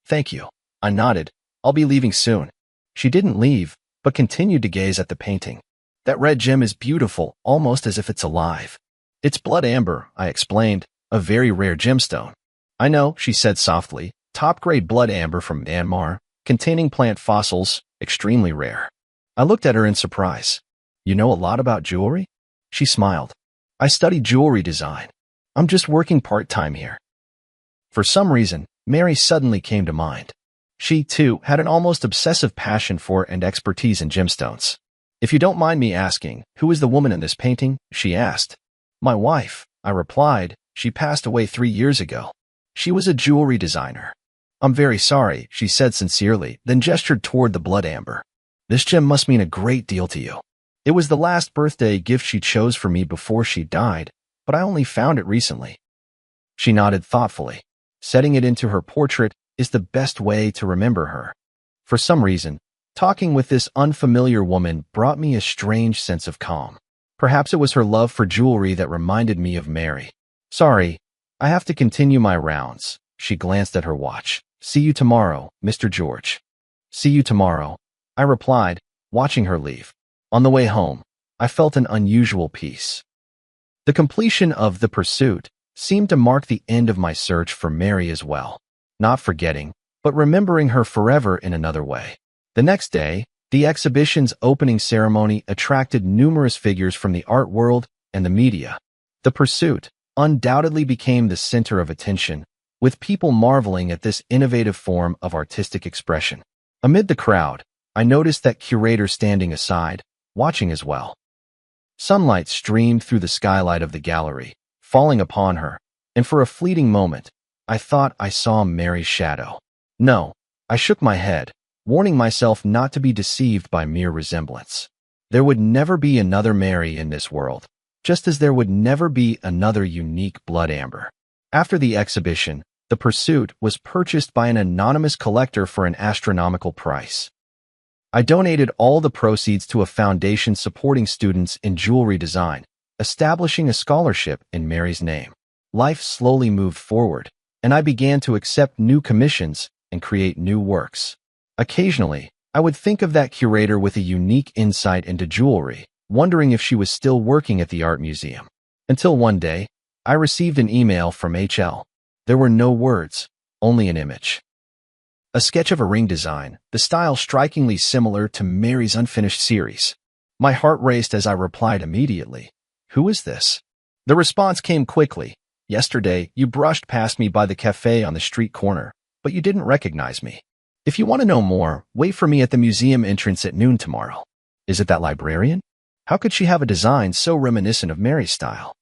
Thank you. I nodded. I'll be leaving soon. She didn't leave, but continued to gaze at the painting. That red gem is beautiful, almost as if it's alive. It's blood amber, I explained, a very rare gemstone. I know, she said softly, top-grade blood amber from Myanmar, containing plant fossils, extremely rare. I looked at her in surprise. You know a lot about jewelry? She smiled. I study jewelry design. I'm just working part-time here. For some reason, Mary suddenly came to mind. She, too, had an almost obsessive passion for and expertise in gemstones. If you don't mind me asking, who is the woman in this painting? She asked. My wife, I replied. She passed away 3 years ago. She was a jewelry designer. I'm very sorry, she said sincerely, then gestured toward the blood amber. This gem must mean a great deal to you. It was the last birthday gift she chose for me before she died, but I only found it recently. She nodded thoughtfully. Setting it into her portrait is the best way to remember her. For some reason, talking with this unfamiliar woman brought me a strange sense of calm. Perhaps it was her love for jewelry that reminded me of Mary. Sorry, I have to continue my rounds. She glanced at her watch. See you tomorrow, Mr. George. See you tomorrow, I replied, watching her leave. On the way home, I felt an unusual peace. The completion of The Pursuit seemed to mark the end of my search for Mary as well. Not forgetting, but remembering her forever in another way. The next day, the exhibition's opening ceremony attracted numerous figures from the art world and the media. The Pursuit undoubtedly became the center of attention, with people marveling at this innovative form of artistic expression. Amid the crowd, I noticed that curator standing aside, watching as well. Sunlight streamed through the skylight of the gallery, falling upon her, and for a fleeting moment, I thought I saw Mary's shadow. No, I shook my head, warning myself not to be deceived by mere resemblance. There would never be another Mary in this world, just as there would never be another unique blood amber. After the exhibition, The Pursuit was purchased by an anonymous collector for an astronomical price. I donated all the proceeds to a foundation supporting students in jewelry design, establishing a scholarship in Mary's name. Life slowly moved forward, and I began to accept new commissions and create new works. Occasionally, I would think of that curator with a unique insight into jewelry, wondering if she was still working at the art museum. Until one day, I received an email from HL. There were no words, only an image. A sketch of a ring design, the style strikingly similar to Mary's unfinished series. My heart raced as I replied immediately. Who is this? The response came quickly. Yesterday, you brushed past me by the cafe on the street corner, but you didn't recognize me. If you want to know more, wait for me at the museum entrance at noon tomorrow. Is it that librarian? How could she have a design so reminiscent of Mary's style?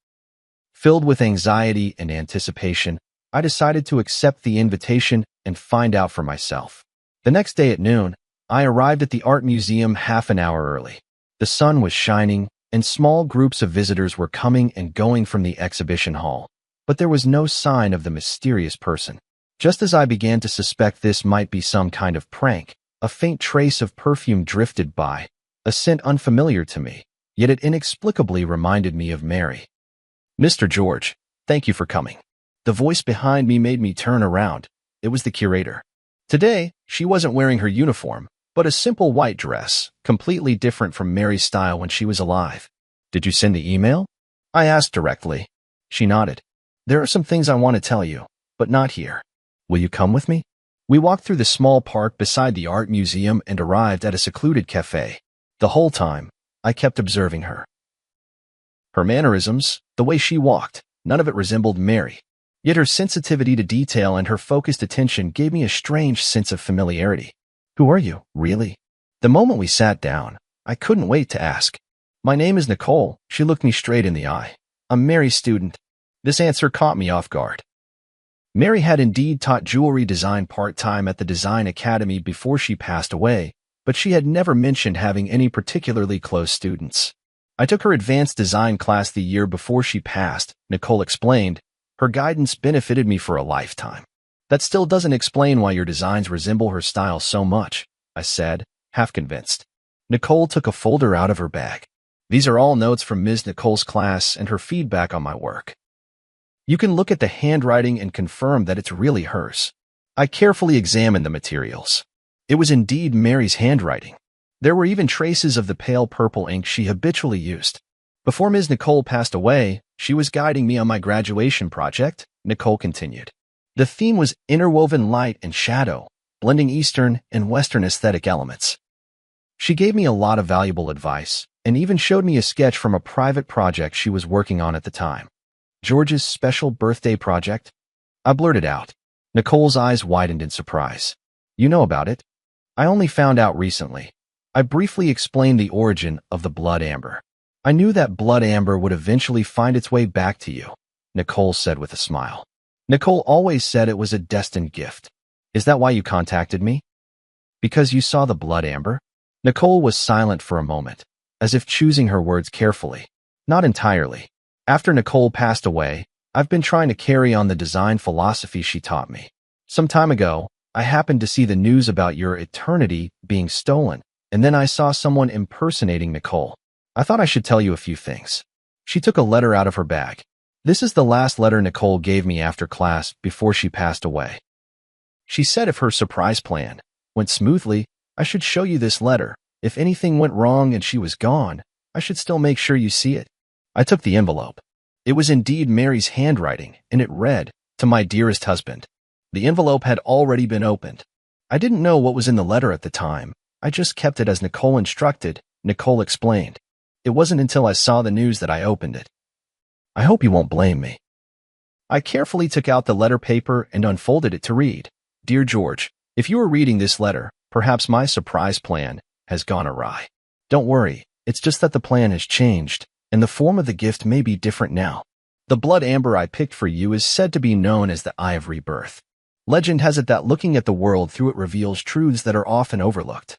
Filled with anxiety and anticipation, I decided to accept the invitation and find out for myself. The next day at noon, I arrived at the art museum half an hour early. The sun was shining, and small groups of visitors were coming and going from the exhibition hall, but there was no sign of the mysterious person. Just as I began to suspect this might be some kind of prank, a faint trace of perfume drifted by, a scent unfamiliar to me, yet it inexplicably reminded me of Mary. Mr. George, thank you for coming. The voice behind me made me turn around. It was the curator. Today, she wasn't wearing her uniform, but a simple white dress, completely different from Mary's style when she was alive. Did you send the email? I asked directly. She nodded. There are some things I want to tell you, but not here. Will you come with me? We walked through the small park beside the art museum and arrived at a secluded cafe. The whole time, I kept observing her. Her mannerisms, the way she walked, none of it resembled Mary. Yet her sensitivity to detail and her focused attention gave me a strange sense of familiarity. Who are you, really? The moment we sat down, I couldn't wait to ask. My name is Nicole. She looked me straight in the eye. I'm Mary's student. This answer caught me off guard. Mary had indeed taught jewelry design part-time at the Design Academy before she passed away, but she had never mentioned having any particularly close students. I took her advanced design class the year before she passed, Nicole explained. Her guidance benefited me for a lifetime. That still doesn't explain why your designs resemble her style so much, I said, half convinced. Nicole took a folder out of her bag. These are all notes from Ms. Nicole's class and her feedback on my work. You can look at the handwriting and confirm that it's really hers. I carefully examined the materials. It was indeed Mary's handwriting. There were even traces of the pale purple ink she habitually used. Before Ms. Nicole passed away, she was guiding me on my graduation project, Nicole continued. The theme was interwoven light and shadow, blending Eastern and Western aesthetic elements. She gave me a lot of valuable advice, and even showed me a sketch from a private project she was working on at the time. George's special birthday project? I blurted out. Nicole's eyes widened in surprise. You know about it? I only found out recently. I briefly explained the origin of the blood amber. I knew that blood amber would eventually find its way back to you, Nicole said with a smile. Nicole always said it was a destined gift. Is that why you contacted me? Because you saw the blood amber? Nicole was silent for a moment, as if choosing her words carefully. Not entirely. After Nicole passed away, I've been trying to carry on the design philosophy she taught me. Some time ago, I happened to see the news about your eternity being stolen, and then I saw someone impersonating Nicole. I thought I should tell you a few things. She took a letter out of her bag. This is the last letter Nicole gave me after class before she passed away. She said if her surprise plan went smoothly, I should show you this letter. If anything went wrong and she was gone, I should still make sure you see it. I took the envelope. It was indeed Mary's handwriting, and it read, "To my dearest husband." The envelope had already been opened. I didn't know what was in the letter at the time. I just kept it as Nicole instructed, Nicole explained. It wasn't until I saw the news that I opened it. I hope you won't blame me. I carefully took out the letter paper and unfolded it to read. Dear George, if you are reading this letter, perhaps my surprise plan has gone awry. Don't worry, it's just that the plan has changed, and the form of the gift may be different now. The blood amber I picked for you is said to be known as the Eye of Rebirth. Legend has it that looking at the world through it reveals truths that are often overlooked.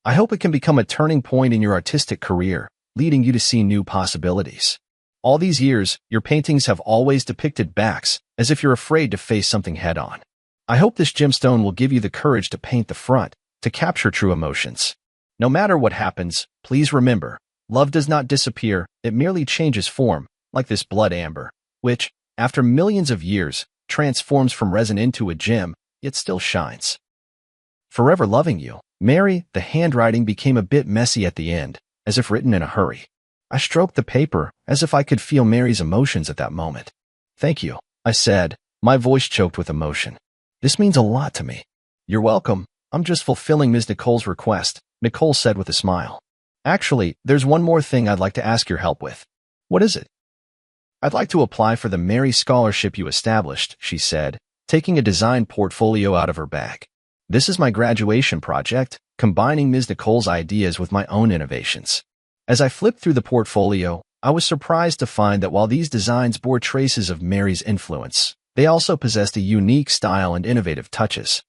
I hope it can become a turning point in your artistic career, leading you to see new possibilities. All these years, your paintings have always depicted backs, as if you're afraid to face something head-on. I hope this gemstone will give you the courage to paint the front, to capture true emotions. No matter what happens, please remember, love does not disappear, it merely changes form, like this blood amber, which, after millions of years, transforms from resin into a gem, yet still shines. Forever loving you, Mary. The handwriting became a bit messy at the end, as if written in a hurry. I stroked the paper, as if I could feel Mary's emotions at that moment. Thank you, I said, my voice choked with emotion. This means a lot to me. You're welcome. I'm just fulfilling Ms. Nicole's request, Nicole said with a smile. Actually, there's one more thing I'd like to ask your help with. What is it? I'd like to apply for the Mary Scholarship you established, she said, taking a design portfolio out of her bag. This is my graduation project, combining Ms. Nicole's ideas with my own innovations. As I flipped through the portfolio, I was surprised to find that while these designs bore traces of Mary's influence, they also possessed a unique style and innovative touches.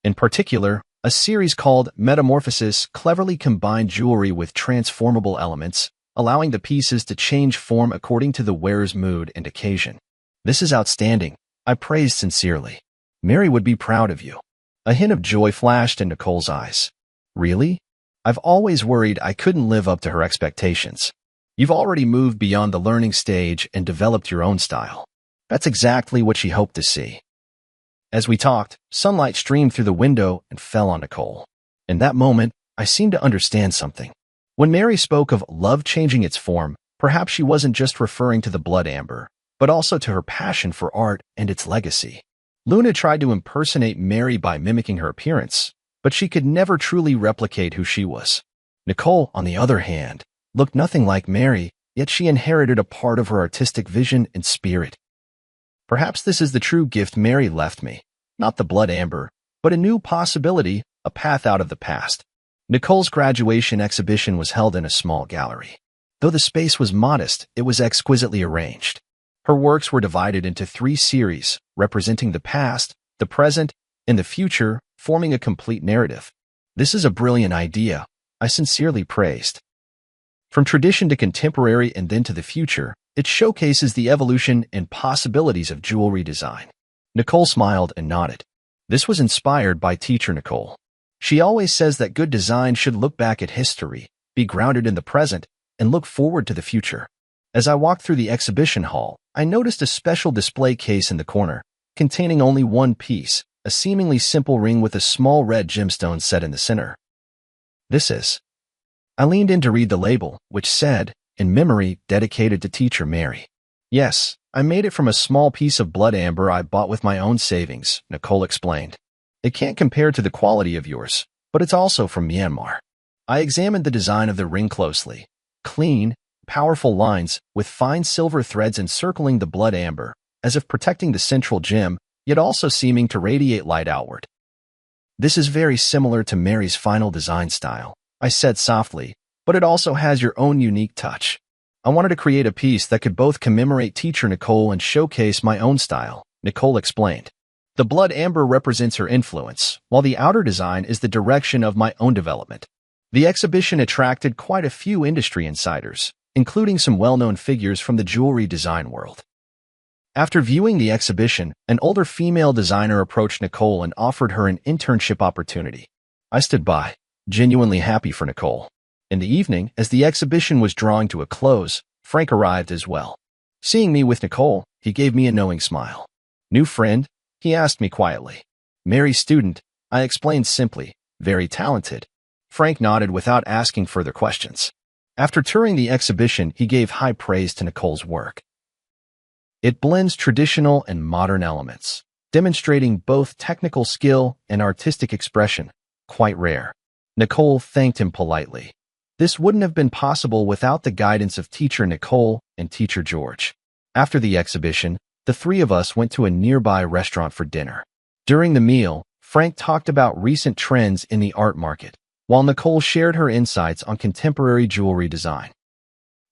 In particular, a series called Metamorphosis cleverly combined jewelry with transformable elements, allowing the pieces to change form according to the wearer's mood and occasion. This is outstanding, I praised sincerely. Mary would be proud of you. A hint of joy flashed in Nicole's eyes. Really? I've always worried I couldn't live up to her expectations. You've already moved beyond the learning stage and developed your own style. That's exactly what she hoped to see. As we talked, sunlight streamed through the window and fell on Nicole. In that moment, I seemed to understand something. When Mary spoke of love changing its form, perhaps she wasn't just referring to the blood amber, but also to her passion for art and its legacy. Luna tried to impersonate Mary by mimicking her appearance, but she could never truly replicate who she was. Nicole, on the other hand, looked nothing like Mary, yet she inherited a part of her artistic vision and spirit. Perhaps this is the true gift Mary left me, not the blood amber, but a new possibility, a path out of the past. Nicole's graduation exhibition was held in a small gallery. Though the space was modest, it was exquisitely arranged. Her works were divided into 3 series, representing the past, the present, and the future, forming a complete narrative. This is a brilliant idea, I sincerely praised. From tradition to contemporary and then to the future, it showcases the evolution and possibilities of jewelry design. Nicole smiled and nodded. This was inspired by teacher Nicole. She always says that good design should look back at history, be grounded in the present, and look forward to the future. As I walked through the exhibition hall, I noticed a special display case in the corner, containing only one piece, a seemingly simple ring with a small red gemstone set in the center. This is. I leaned in to read the label, which said, "In memory, dedicated to Teacher Mary." Yes, I made it from a small piece of blood amber I bought with my own savings, Nicole explained. It can't compare to the quality of yours, but it's also from Myanmar. I examined the design of the ring closely. Clean, powerful lines with fine silver threads encircling the blood amber, as if protecting the central gem, yet also seeming to radiate light outward. This is very similar to Mary's final design style, I said softly, but it also has your own unique touch. I wanted to create a piece that could both commemorate Teacher Nicole and showcase my own style, Nicole explained. The blood amber represents her influence, while the outer design is the direction of my own development. The exhibition attracted quite a few industry insiders, including some well-known figures from the jewelry design world. After viewing the exhibition, an older female designer approached Nicole and offered her an internship opportunity. I stood by, genuinely happy for Nicole. In the evening, as the exhibition was drawing to a close, Frank arrived as well. Seeing me with Nicole, he gave me a knowing smile. "New friend?" he asked me quietly. "Mary's student," I explained simply. "Very talented." Frank nodded without asking further questions. After touring the exhibition, he gave high praise to Nicole's work. It blends traditional and modern elements, demonstrating both technical skill and artistic expression, quite rare. Nicole thanked him politely. This wouldn't have been possible without the guidance of Teacher Nicole and Teacher George. After the exhibition, the three of us went to a nearby restaurant for dinner. During the meal, Frank talked about recent trends in the art market, while Nicole shared her insights on contemporary jewelry design.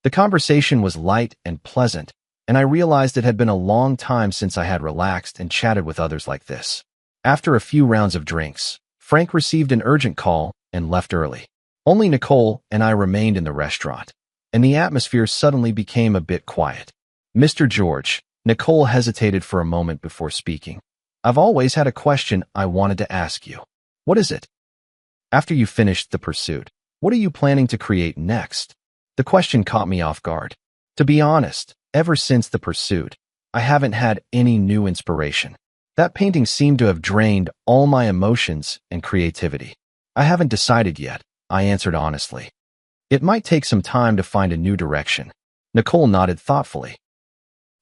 The conversation was light and pleasant, and I realized it had been a long time since I had relaxed and chatted with others like this. After a few rounds of drinks, Frank received an urgent call and left early. Only Nicole and I remained in the restaurant, and the atmosphere suddenly became a bit quiet. "Mr. George," Nicole hesitated for a moment before speaking. "I've always had a question I wanted to ask you." "What is it?" "After you finished The Pursuit, what are you planning to create next?" The question caught me off guard. To be honest, ever since The Pursuit, I haven't had any new inspiration. That painting seemed to have drained all my emotions and creativity. "I haven't decided yet," I answered honestly. "It might take some time to find a new direction." Nicole nodded thoughtfully.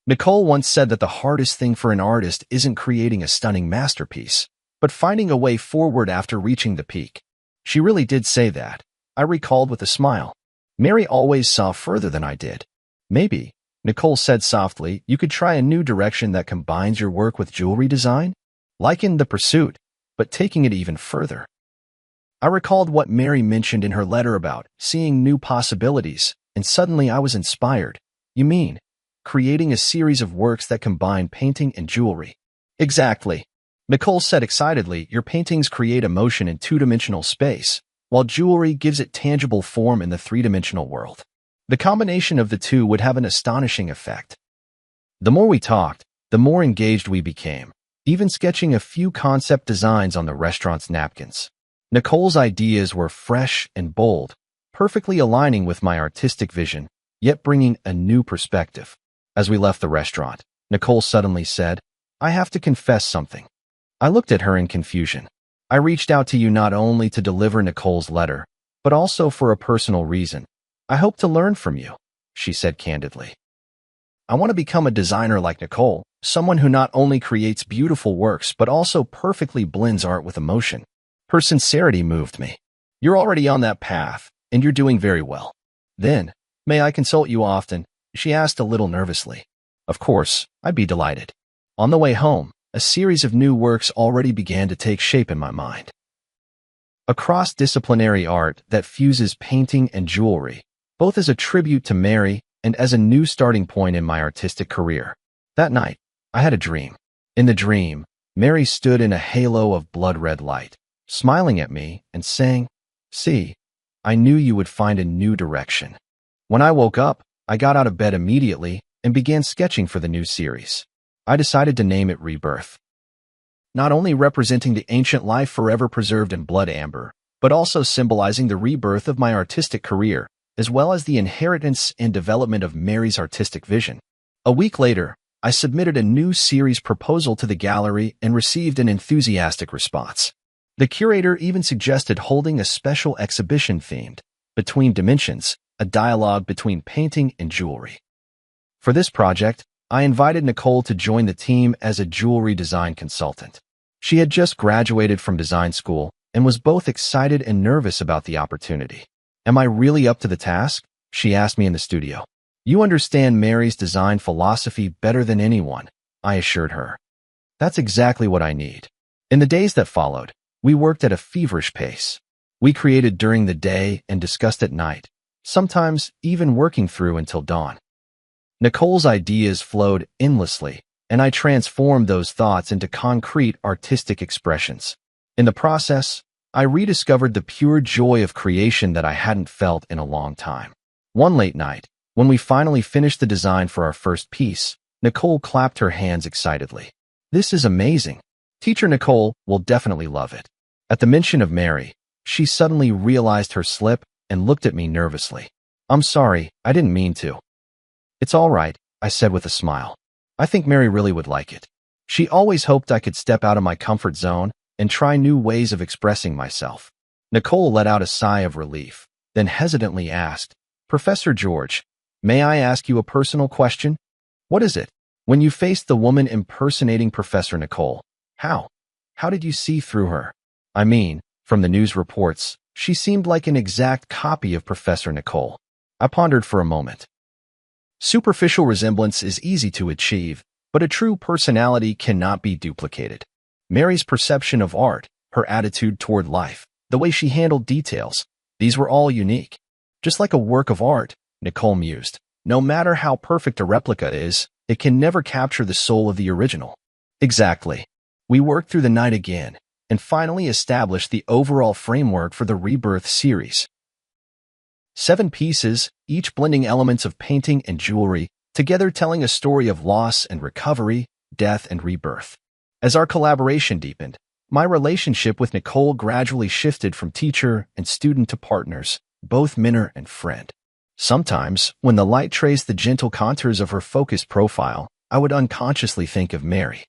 Nicole once said that the hardest thing for an artist isn't creating a stunning masterpiece, but finding a way forward after reaching the peak. She really did say that, I recalled with a smile. Mary always saw further than I did. "Maybe," Nicole said softly, "you could try a new direction that combines your work with jewelry design? Like in The Pursuit, but taking it even further." I recalled what Mary mentioned in her letter about seeing new possibilities, and suddenly I was inspired. "You mean creating a series of works that combine painting and jewelry?" "Exactly," Nicole said excitedly. "Your paintings create emotion in two-dimensional space, while jewelry gives it tangible form in the three-dimensional world. The combination of the two would have an astonishing effect." The more we talked, the more engaged we became, even sketching a few concept designs on the restaurant's napkins. Nicole's ideas were fresh and bold, perfectly aligning with my artistic vision, yet bringing a new perspective. As we left the restaurant, Nicole suddenly said, "I have to confess something." I looked at her in confusion. "I reached out to you not only to deliver Nicole's letter, but also for a personal reason. I hope to learn from you," she said candidly. "I want to become a designer like Nicole, someone who not only creates beautiful works but also perfectly blends art with emotion." Her sincerity moved me. "You're already on that path, and you're doing very well." "Then, may I consult you often?" she asked a little nervously. Of course, I'd be delighted. On the way home, a series of new works already began to take shape in my mind. A cross-disciplinary art that fuses painting and jewelry, both as a tribute to Mary and as a new starting point in my artistic career. That night, I had a dream. In the dream, Mary stood in a halo of blood-red light, smiling at me and saying, "See, I knew you would find a new direction." When I woke up, I got out of bed immediately and began sketching for the new series. I decided to name it Rebirth. Not only representing the ancient life forever preserved in blood amber, but also symbolizing the rebirth of my artistic career, as well as the inheritance and development of Mary's artistic vision. A week later, I submitted a new series proposal to the gallery and received an enthusiastic response. The curator even suggested holding a special exhibition themed Between Dimensions, a dialogue between painting and jewelry. For this project, I invited Nicole to join the team as a jewelry design consultant. She had just graduated from design school and was both excited and nervous about the opportunity. "Am I really up to the task?" she asked me in the studio. "You understand Mary's design philosophy better than anyone," I assured her. "That's exactly what I need." In the days that followed, we worked at a feverish pace. We created during the day and discussed at night, sometimes even working through until dawn. Nicole's ideas flowed endlessly, and I transformed those thoughts into concrete artistic expressions. In the process, I rediscovered the pure joy of creation that I hadn't felt in a long time. One late night, when we finally finished the design for our first piece, Nicole clapped her hands excitedly. "This is amazing. Teacher Nicole will definitely love it." At the mention of Mary, she suddenly realized her slip and looked at me nervously. "I'm sorry, I didn't mean to." "It's all right," I said with a smile. "I think Mary really would like it. She always hoped I could step out of my comfort zone and try new ways of expressing myself." Nicole let out a sigh of relief, then hesitantly asked, "Professor George, may I ask you a personal question?" "What is it?" "When you faced the woman impersonating Professor Nicole, how did you see through her? I mean, from the news reports, she seemed like an exact copy of Professor Nicole." I pondered for a moment. Superficial resemblance is easy to achieve, but a true personality cannot be duplicated. Mary's perception of art, her attitude toward life, the way she handled details, these were all unique. Just like a work of art, Nicole mused, no matter how perfect a replica is, it can never capture the soul of the original. Exactly. We worked through the night again, and finally established the overall framework for the Rebirth series. 7 pieces, each blending elements of painting and jewelry, together telling a story of loss and recovery, death and rebirth. As our collaboration deepened, my relationship with Nicole gradually shifted from teacher and student to partners, both mentor and friend. Sometimes, when the light traced the gentle contours of her focused profile, I would unconsciously think of Mary.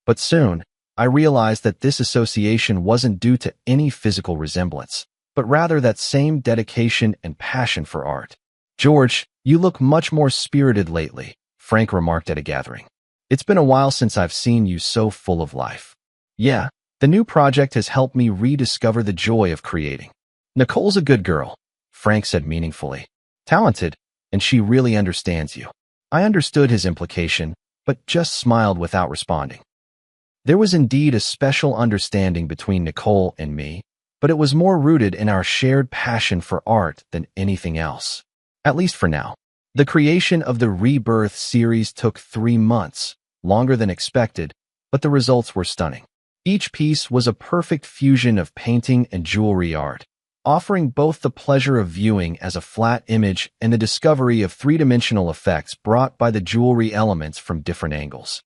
But soon, I realized that this association wasn't due to any physical resemblance, but rather that same dedication and passion for art. "George, you look much more spirited lately," Frank remarked at a gathering. "It's been a while since I've seen you so full of life." "Yeah, the new project has helped me rediscover the joy of creating." "Nicole's a good girl," Frank said meaningfully. "Talented, and she really understands you." I understood his implication, but just smiled without responding. There was indeed a special understanding between Nicole and me, but it was more rooted in our shared passion for art than anything else. At least for now. The creation of the Rebirth series took 3 months, longer than expected, but the results were stunning. Each piece was a perfect fusion of painting and jewelry art, offering both the pleasure of viewing as a flat image and the discovery of 3-dimensional effects brought by the jewelry elements from different angles.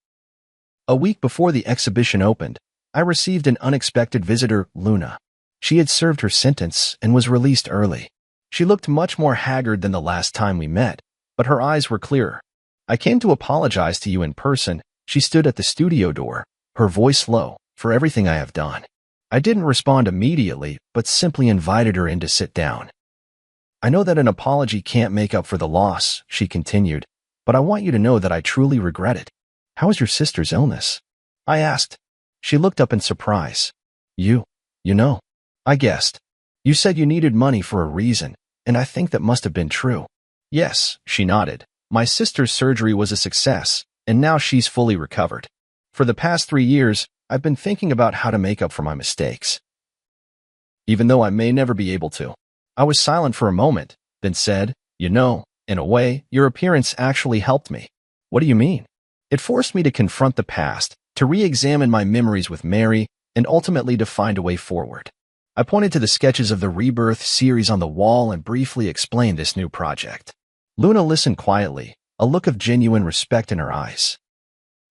A week before the exhibition opened, I received an unexpected visitor, Luna. She had served her sentence and was released early. She looked much more haggard than the last time we met, but her eyes were clearer. "I came to apologize to you in person." She stood at the studio door, her voice low, "for everything I have done." I didn't respond immediately, but simply invited her in to sit down. "I know that an apology can't make up for the loss," she continued, "but I want you to know that I truly regret it." "How is your sister's illness?" I asked. She looked up in surprise. You know. I guessed. "You said you needed money for a reason, and I think that must have been true." "Yes," she nodded. "My sister's surgery was a success, and now she's fully recovered. For the past 3 years, I've been thinking about how to make up for my mistakes, even though I may never be able to." I was silent for a moment, then said, "You know, in a way, your appearance actually helped me." "What do you mean?" "It forced me to confront the past, to re-examine my memories with Mary, and ultimately to find a way forward." I pointed to the sketches of the Rebirth series on the wall and briefly explained this new project. Luna listened quietly, a look of genuine respect in her eyes.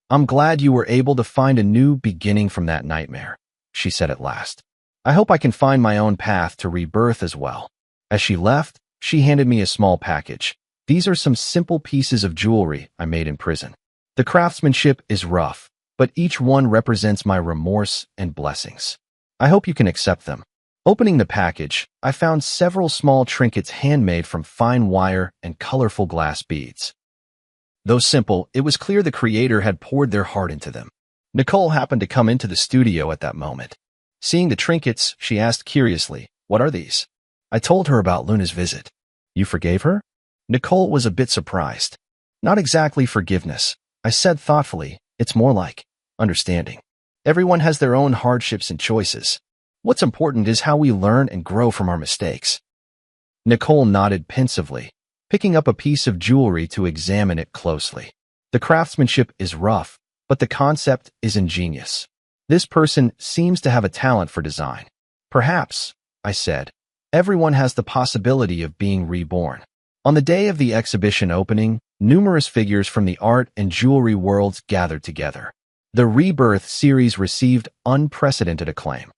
"I'm glad you were able to find a new beginning from that nightmare," she said at last. "I hope I can find my own path to rebirth as well." As she left, She handed me a small package. These are some simple pieces of jewelry I made in prison. The craftsmanship is rough, but each one represents my remorse and blessings. I hope you can accept them. Opening the package, I found several small trinkets handmade from fine wire and colorful glass beads. Though simple, it was clear the creator had poured their heart into them. Nicole happened to come into the studio at that moment. Seeing the trinkets, she asked curiously, "What are these?" I told her about Luna's visit. "You forgave her?" Nicole was a bit surprised. "Not exactly forgiveness," I said thoughtfully. "It's more like understanding. Everyone has their own hardships and choices. What's important is how we learn and grow from our mistakes." Nicole nodded pensively, picking up a piece of jewelry to examine it closely. The craftsmanship is rough, but the concept is ingenious. This person seems to have a talent for design. "Perhaps," I said, "everyone has the possibility of being reborn." On the day of the exhibition opening, numerous figures from the art and jewelry worlds gathered together. The Rebirth series received unprecedented acclaim.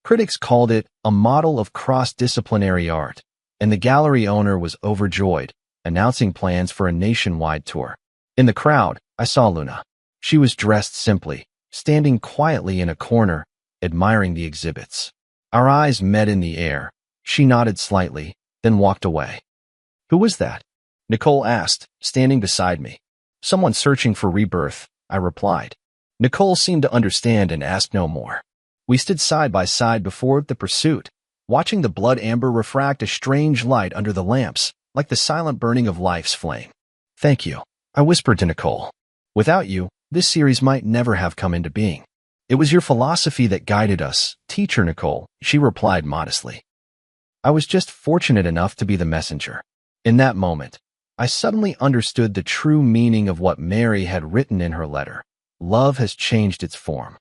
Critics called it a model of cross-disciplinary art, and the gallery owner was overjoyed, announcing plans for a nationwide tour. In the crowd, I saw Luna. She was dressed simply, standing quietly in a corner, admiring the exhibits. Our eyes met in the air. She nodded slightly, then walked away. "Who was that?" Nicole asked, standing beside me. "Someone searching for rebirth," I replied. Nicole seemed to understand and asked no more. We stood side by side before the pursuit, watching the blood amber refract a strange light under the lamps, like the silent burning of life's flame. "Thank you," I whispered to Nicole. "Without you, this series might never have come into being." "It was your philosophy that guided us, Teacher Nicole," she replied modestly. "I was just fortunate enough to be the messenger." In that moment, I suddenly understood the true meaning of what Mary had written in her letter. Love has changed its form.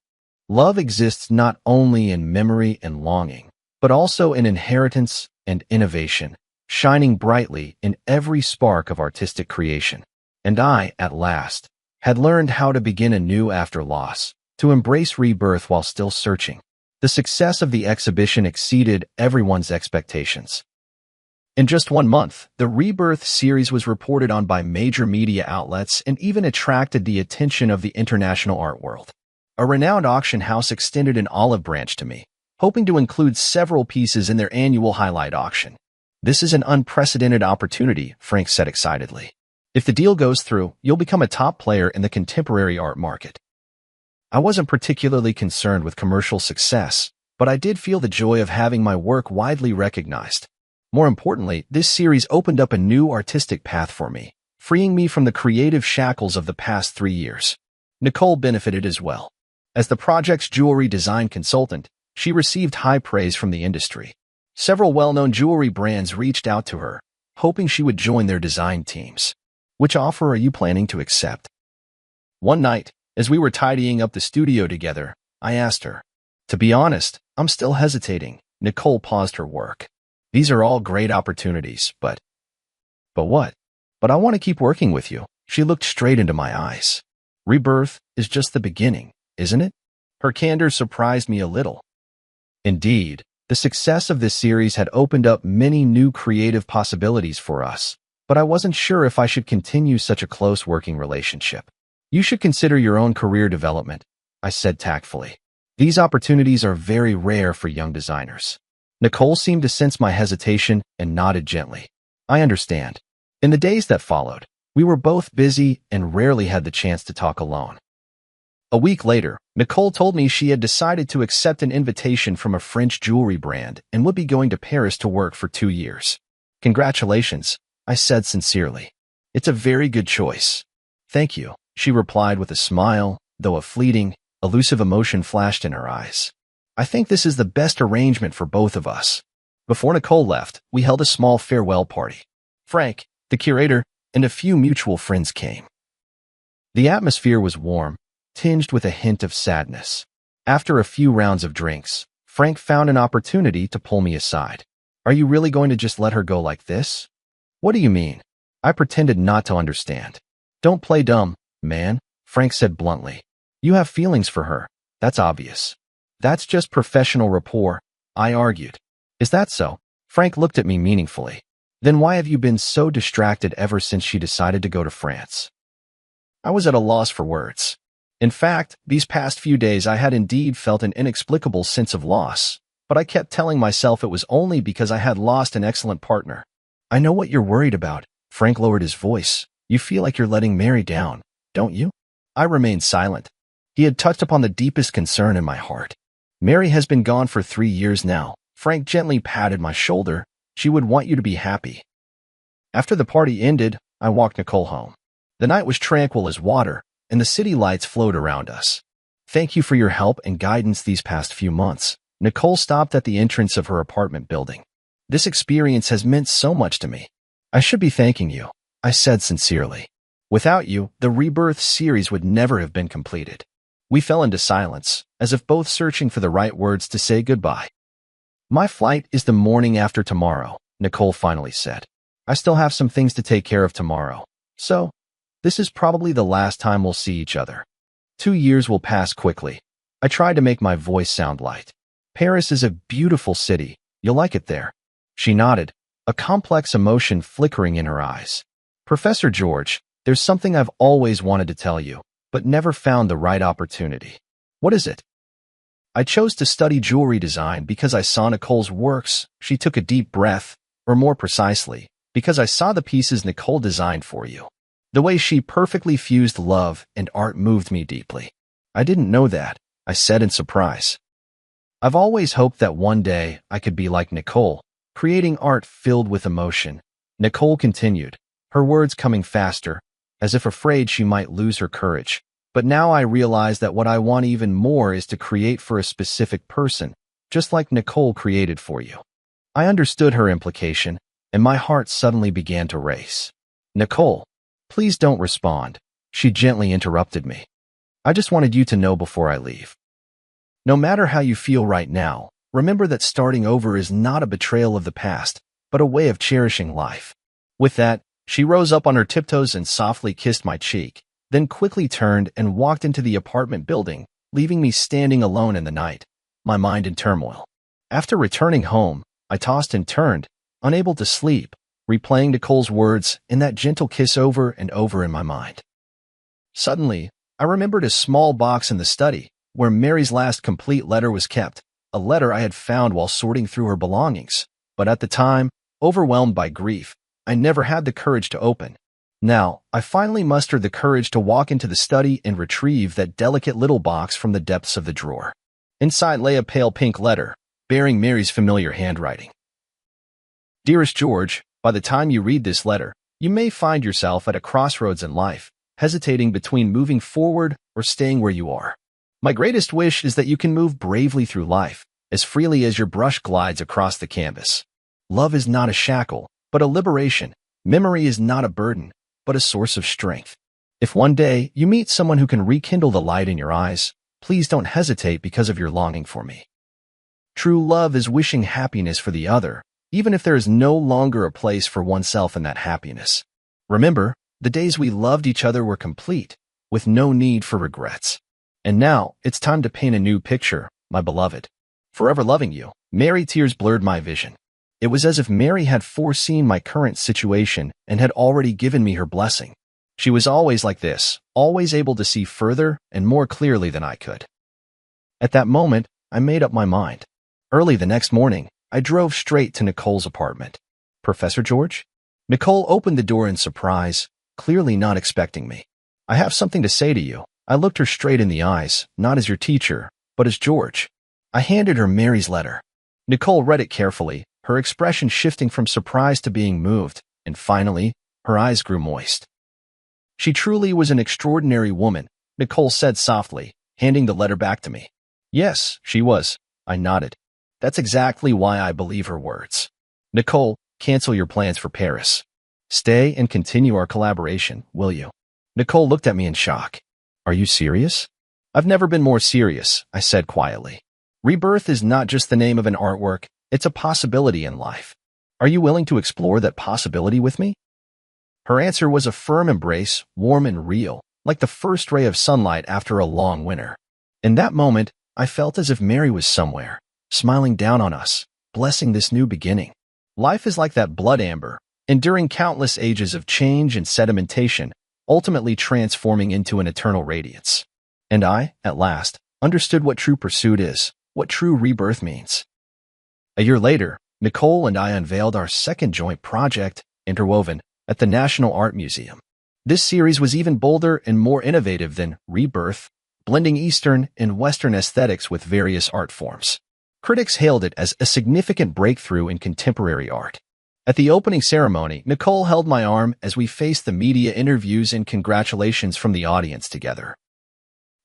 Love exists not only in memory and longing, but also in inheritance and innovation, shining brightly in every spark of artistic creation. And I, at last, had learned how to begin anew after loss, to embrace rebirth while still searching. The success of the exhibition exceeded everyone's expectations. In just 1 month, the Rebirth series was reported on by major media outlets and even attracted the attention of the international art world. A renowned auction house extended an olive branch to me, hoping to include several pieces in their annual highlight auction. "This is an unprecedented opportunity," Frank said excitedly. "If the deal goes through, you'll become a top player in the contemporary art market." I wasn't particularly concerned with commercial success, but I did feel the joy of having my work widely recognized. More importantly, this series opened up a new artistic path for me, freeing me from the creative shackles of the past 3 years. Nicole benefited as well. As the project's jewelry design consultant, she received high praise from the industry. Several well-known jewelry brands reached out to her, hoping she would join their design teams. "Which offer are you planning to accept?" One night, as we were tidying up the studio together, I asked her. "To be honest, I'm still hesitating." Nicole paused her work. "These are all great opportunities, but what? But I want to keep working with you." She looked straight into my eyes. "Rebirth is just the beginning, isn't it?" Her candor surprised me a little. Indeed, the success of this series had opened up many new creative possibilities for us, but I wasn't sure if I should continue such a close working relationship. "You should consider your own career development," I said tactfully. "These opportunities are very rare for young designers." Nicole seemed to sense my hesitation and nodded gently. "I understand." In the days that followed, we were both busy and rarely had the chance to talk alone. A week later, Nicole told me she had decided to accept an invitation from a French jewelry brand and would be going to Paris to work for 2 years. "Congratulations," I said sincerely. "It's a very good choice." "Thank you," she replied with a smile, though a fleeting, elusive emotion flashed in her eyes. "I think this is the best arrangement for both of us." Before Nicole left, we held a small farewell party. Frank, the curator, and a few mutual friends came. The atmosphere was warm, tinged with a hint of sadness. After a few rounds of drinks, Frank found an opportunity to pull me aside. "Are you really going to just let her go like this?" "What do you mean?" I pretended not to understand. "Don't play dumb, man," Frank said bluntly. "You have feelings for her. That's obvious." "That's just professional rapport," I argued. "Is that so?" Frank looked at me meaningfully. Then why have you been so distracted ever since she decided to go to France? I was at a loss for words. In fact, these past few days I had indeed felt an inexplicable sense of loss, but I kept telling myself it was only because I had lost an excellent partner. I know what you're worried about. Frank lowered his voice. You feel like you're letting Mary down, don't you? I remained silent. He had touched upon the deepest concern in my heart. Mary has been gone for 3 years now. Frank gently patted my shoulder. She would want you to be happy. After the party ended, I walked Nicole home. The night was tranquil as water, and the city lights flowed around us. Thank you for your help and guidance these past few months. Nicole stopped at the entrance of her apartment building. This experience has meant so much to me. I should be thanking you, I said sincerely. Without you, the Rebirth series would never have been completed. We fell into silence, as if both searching for the right words to say goodbye. My flight is the morning after tomorrow, Nicole finally said. I still have some things to take care of tomorrow, so this is probably the last time we'll see each other. 2 years will pass quickly. I tried to make my voice sound light. Paris is a beautiful city. You'll like it there. She nodded, a complex emotion flickering in her eyes. Professor George, there's something I've always wanted to tell you, but never found the right opportunity. What is it? I chose to study jewelry design because I saw Nicole's works. She took a deep breath, or more precisely, because I saw the pieces Nicole designed for you. The way she perfectly fused love and art moved me deeply. I didn't know that, I said in surprise. I've always hoped that one day I could be like Nicole, creating art filled with emotion. Nicole continued, her words coming faster, as if afraid she might lose her courage. But now I realize that what I want even more is to create for a specific person, just like Nicole created for you. I understood her implication, and my heart suddenly began to race. Nicole, please don't respond, she gently interrupted me. I just wanted you to know before I leave. No matter how you feel right now, remember that starting over is not a betrayal of the past, but a way of cherishing life. With that, she rose up on her tiptoes and softly kissed my cheek, then quickly turned and walked into the apartment building, leaving me standing alone in the night, my mind in turmoil. After returning home, I tossed and turned, unable to sleep, replaying Nicole's words and that gentle kiss over and over in my mind. Suddenly, I remembered a small box in the study, where Mary's last complete letter was kept, a letter I had found while sorting through her belongings. But at the time, overwhelmed by grief, I never had the courage to open. Now, I finally mustered the courage to walk into the study and retrieve that delicate little box from the depths of the drawer. Inside lay a pale pink letter, bearing Mary's familiar handwriting. Dearest George, by the time you read this letter, you may find yourself at a crossroads in life, hesitating between moving forward or staying where you are. My greatest wish is that you can move bravely through life, as freely as your brush glides across the canvas. Love is not a shackle, but a liberation. Memory is not a burden, but a source of strength. If one day you meet someone who can rekindle the light in your eyes, please don't hesitate because of your longing for me. True love is wishing happiness for the other, even if there is no longer a place for oneself in that happiness. Remember, the days we loved each other were complete, with no need for regrets. And now, it's time to paint a new picture, my beloved. Forever loving you. Mary. Tears blurred my vision. It was as if Mary had foreseen my current situation and had already given me her blessing. She was always like this, always able to see further and more clearly than I could. At that moment, I made up my mind. Early the next morning, I drove straight to Nicole's apartment. Professor George? Nicole opened the door in surprise, clearly not expecting me. I have something to say to you. I looked her straight in the eyes, not as your teacher, but as George. I handed her Mary's letter. Nicole read it carefully, her expression shifting from surprise to being moved, and finally, her eyes grew moist. She truly was an extraordinary woman, Nicole said softly, handing the letter back to me. Yes, she was, I nodded. That's exactly why I believe her words. Nicole, cancel your plans for Paris. Stay and continue our collaboration, will you? Nicole looked at me in shock. Are you serious? I've never been more serious, I said quietly. Rebirth is not just the name of an artwork, it's a possibility in life. Are you willing to explore that possibility with me? Her answer was a firm embrace, warm and real, like the first ray of sunlight after a long winter. In that moment, I felt as if Mary was somewhere, smiling down on us, blessing this new beginning. Life is like that blood amber, enduring countless ages of change and sedimentation, ultimately transforming into an eternal radiance. And I, at last, understood what true pursuit is, what true rebirth means. A year later, Nicole and I unveiled our second joint project, Interwoven, at the National Art Museum. This series was even bolder and more innovative than Rebirth, blending Eastern and Western aesthetics with various art forms. Critics hailed it as a significant breakthrough in contemporary art. At the opening ceremony, Nicole held my arm as we faced the media interviews and congratulations from the audience together.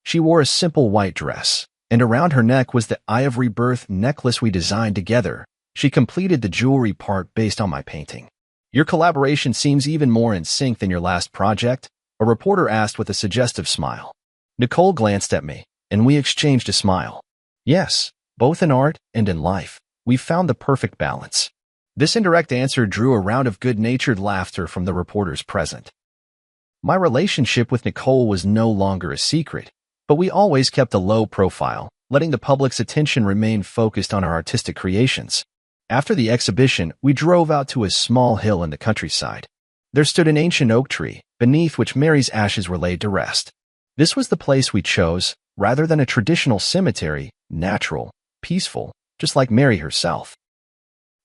She wore a simple white dress, and around her neck was the Eye of Rebirth necklace we designed together. She completed the jewelry part based on my painting. "Your collaboration seems even more in sync than your last project," a reporter asked with a suggestive smile. Nicole glanced at me, and we exchanged a smile. Yes, both in art and in life, we found the perfect balance. This indirect answer drew a round of good-natured laughter from the reporters present. My relationship with Nicole was no longer a secret, but we always kept a low profile, letting the public's attention remain focused on our artistic creations. After the exhibition, we drove out to a small hill in the countryside. There stood an ancient oak tree, beneath which Mary's ashes were laid to rest. This was the place we chose, rather than a traditional cemetery, natural, peaceful, just like Mary herself.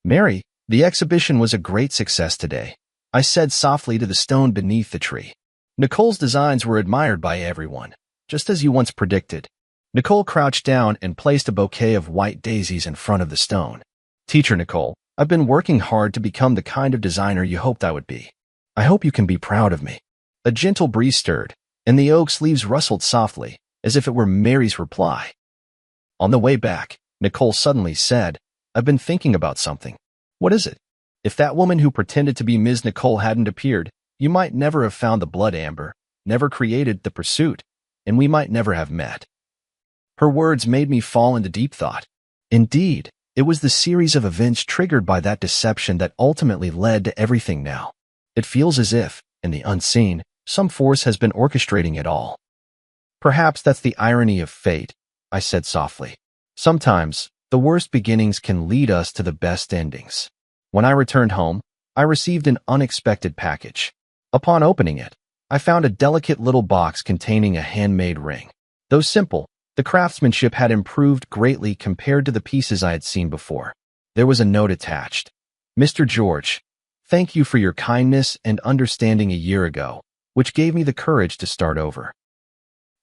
"Mary, the exhibition was a great success today," I said softly to the stone beneath the tree. "Nicole's designs were admired by everyone, just as you once predicted." Nicole crouched down and placed a bouquet of white daisies in front of the stone. "Teacher Nicole, I've been working hard to become the kind of designer you hoped I would be. I hope you can be proud of me." A gentle breeze stirred, and the oak's leaves rustled softly, as if it were Mary's reply. On the way back, Nicole suddenly said, "I've been thinking about something." "What is it?" "If that woman who pretended to be Ms. Nicole hadn't appeared, you might never have found the blood amber, never created the pursuit, and we might never have met." Her words made me fall into deep thought. Indeed, it was the series of events triggered by that deception that ultimately led to everything now. It feels as if, in the unseen, some force has been orchestrating it all. "Perhaps that's the irony of fate," I said softly. "Sometimes, the worst beginnings can lead us to the best endings." When I returned home, I received an unexpected package. Upon opening it, I found a delicate little box containing a handmade ring. Though simple, the craftsmanship had improved greatly compared to the pieces I had seen before. There was a note attached. "Mr. George, thank you for your kindness and understanding a year ago, which gave me the courage to start over.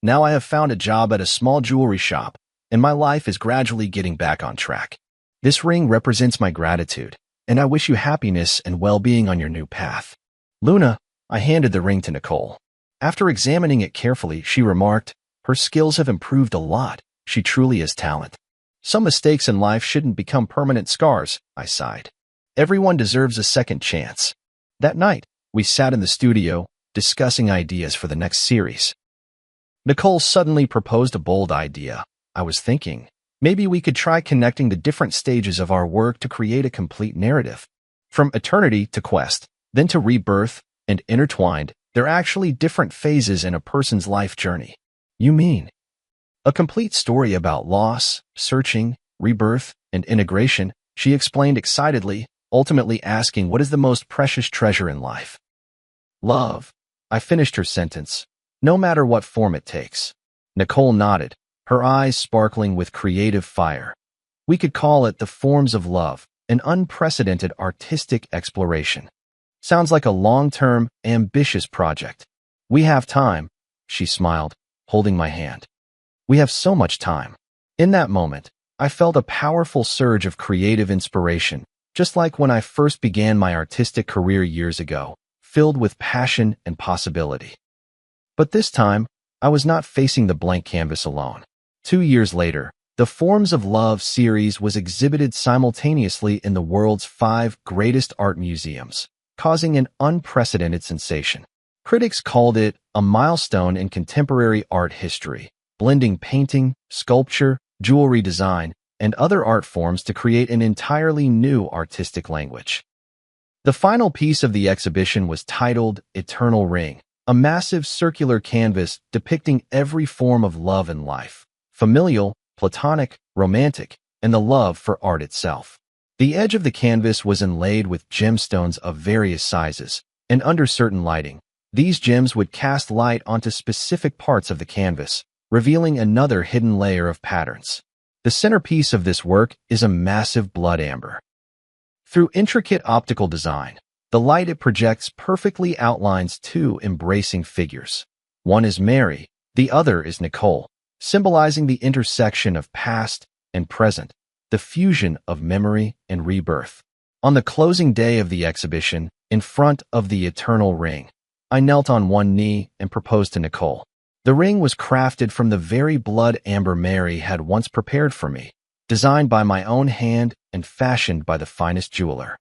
Now I have found a job at a small jewelry shop, and my life is gradually getting back on track. This ring represents my gratitude, and I wish you happiness and well-being on your new path." "Luna," I handed the ring to Nicole. After examining it carefully, she remarked, "Her skills have improved a lot. She truly is talent." "Some mistakes in life shouldn't become permanent scars," I sighed. "Everyone deserves a second chance." That night, we sat in the studio, discussing ideas for the next series. Nicole suddenly proposed a bold idea. I was thinking, maybe we could try connecting the different stages of our work to create a complete narrative. From eternity to quest, then to rebirth, and intertwined, they're actually different phases in a person's life journey. "You mean?" "A complete story about loss, searching, rebirth, and integration," she explained excitedly, ultimately asking what is the most precious treasure in life. "Love." I finished her sentence. "No matter what form it takes." Nicole nodded, her eyes sparkling with creative fire. "We could call it the forms of love, an unprecedented artistic exploration." "Sounds like a long-term, ambitious project." "We have time," she smiled, holding my hand. "We have so much time." In that moment, I felt a powerful surge of creative inspiration, just like when I first began my artistic career years ago, filled with passion and possibility. But this time, I was not facing the blank canvas alone. 2 years later, the Forms of Love series was exhibited simultaneously in the world's 5 greatest art museums, causing an unprecedented sensation. Critics called it a milestone in contemporary art history, blending painting, sculpture, jewelry design, and other art forms to create an entirely new artistic language. The final piece of the exhibition was titled Eternal Ring, a massive circular canvas depicting every form of love in life, familial, platonic, romantic, and the love for art itself. The edge of the canvas was inlaid with gemstones of various sizes, and under certain lighting, these gems would cast light onto specific parts of the canvas, revealing another hidden layer of patterns. The centerpiece of this work is a massive blood amber. Through intricate optical design, the light it projects perfectly outlines two embracing figures. One is Mary, the other is Nicole, symbolizing the intersection of past and present, the fusion of memory and rebirth. On the closing day of the exhibition, in front of the eternal ring, I knelt on one knee and proposed to Nicole. The ring was crafted from the very blood amber Mary had once prepared for me, designed by my own hand and fashioned by the finest jeweler.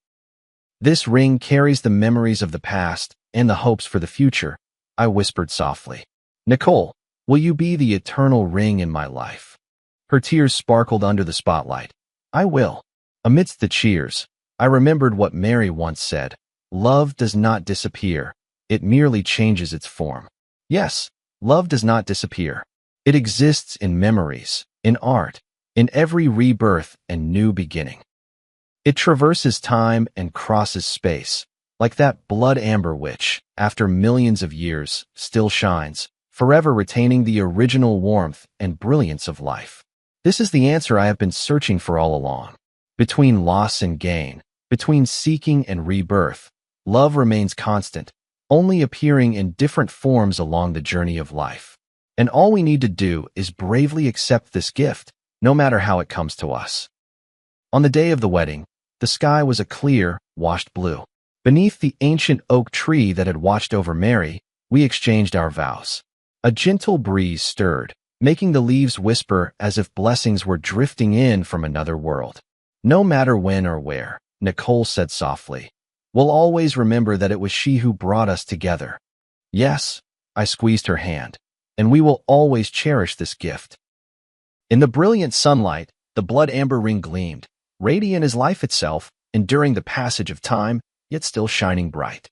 This ring carries the memories of the past and the hopes for the future, I whispered softly. Nicole, will you be the eternal ring in my life? Her tears sparkled under the spotlight. I will. Amidst the cheers, I remembered what Mary once said. Love does not disappear. It merely changes its form. Yes, love does not disappear. It exists in memories, in art, in every rebirth and new beginning. It traverses time and crosses space, like that blood amber which, after millions of years, still shines, forever retaining the original warmth and brilliance of life. This is the answer I have been searching for all along. Between loss and gain, between seeking and rebirth, love remains constant, only appearing in different forms along the journey of life. And all we need to do is bravely accept this gift, no matter how it comes to us. On the day of the wedding, the sky was a clear, washed blue. Beneath the ancient oak tree that had watched over Mary, we exchanged our vows. A gentle breeze stirred, making the leaves whisper as if blessings were drifting in from another world. No matter when or where, Nicole said softly, we'll always remember that it was she who brought us together. Yes, I squeezed her hand, and we will always cherish this gift. In the brilliant sunlight, the blood amber ring gleamed, radiant as life itself, enduring the passage of time, yet still shining bright.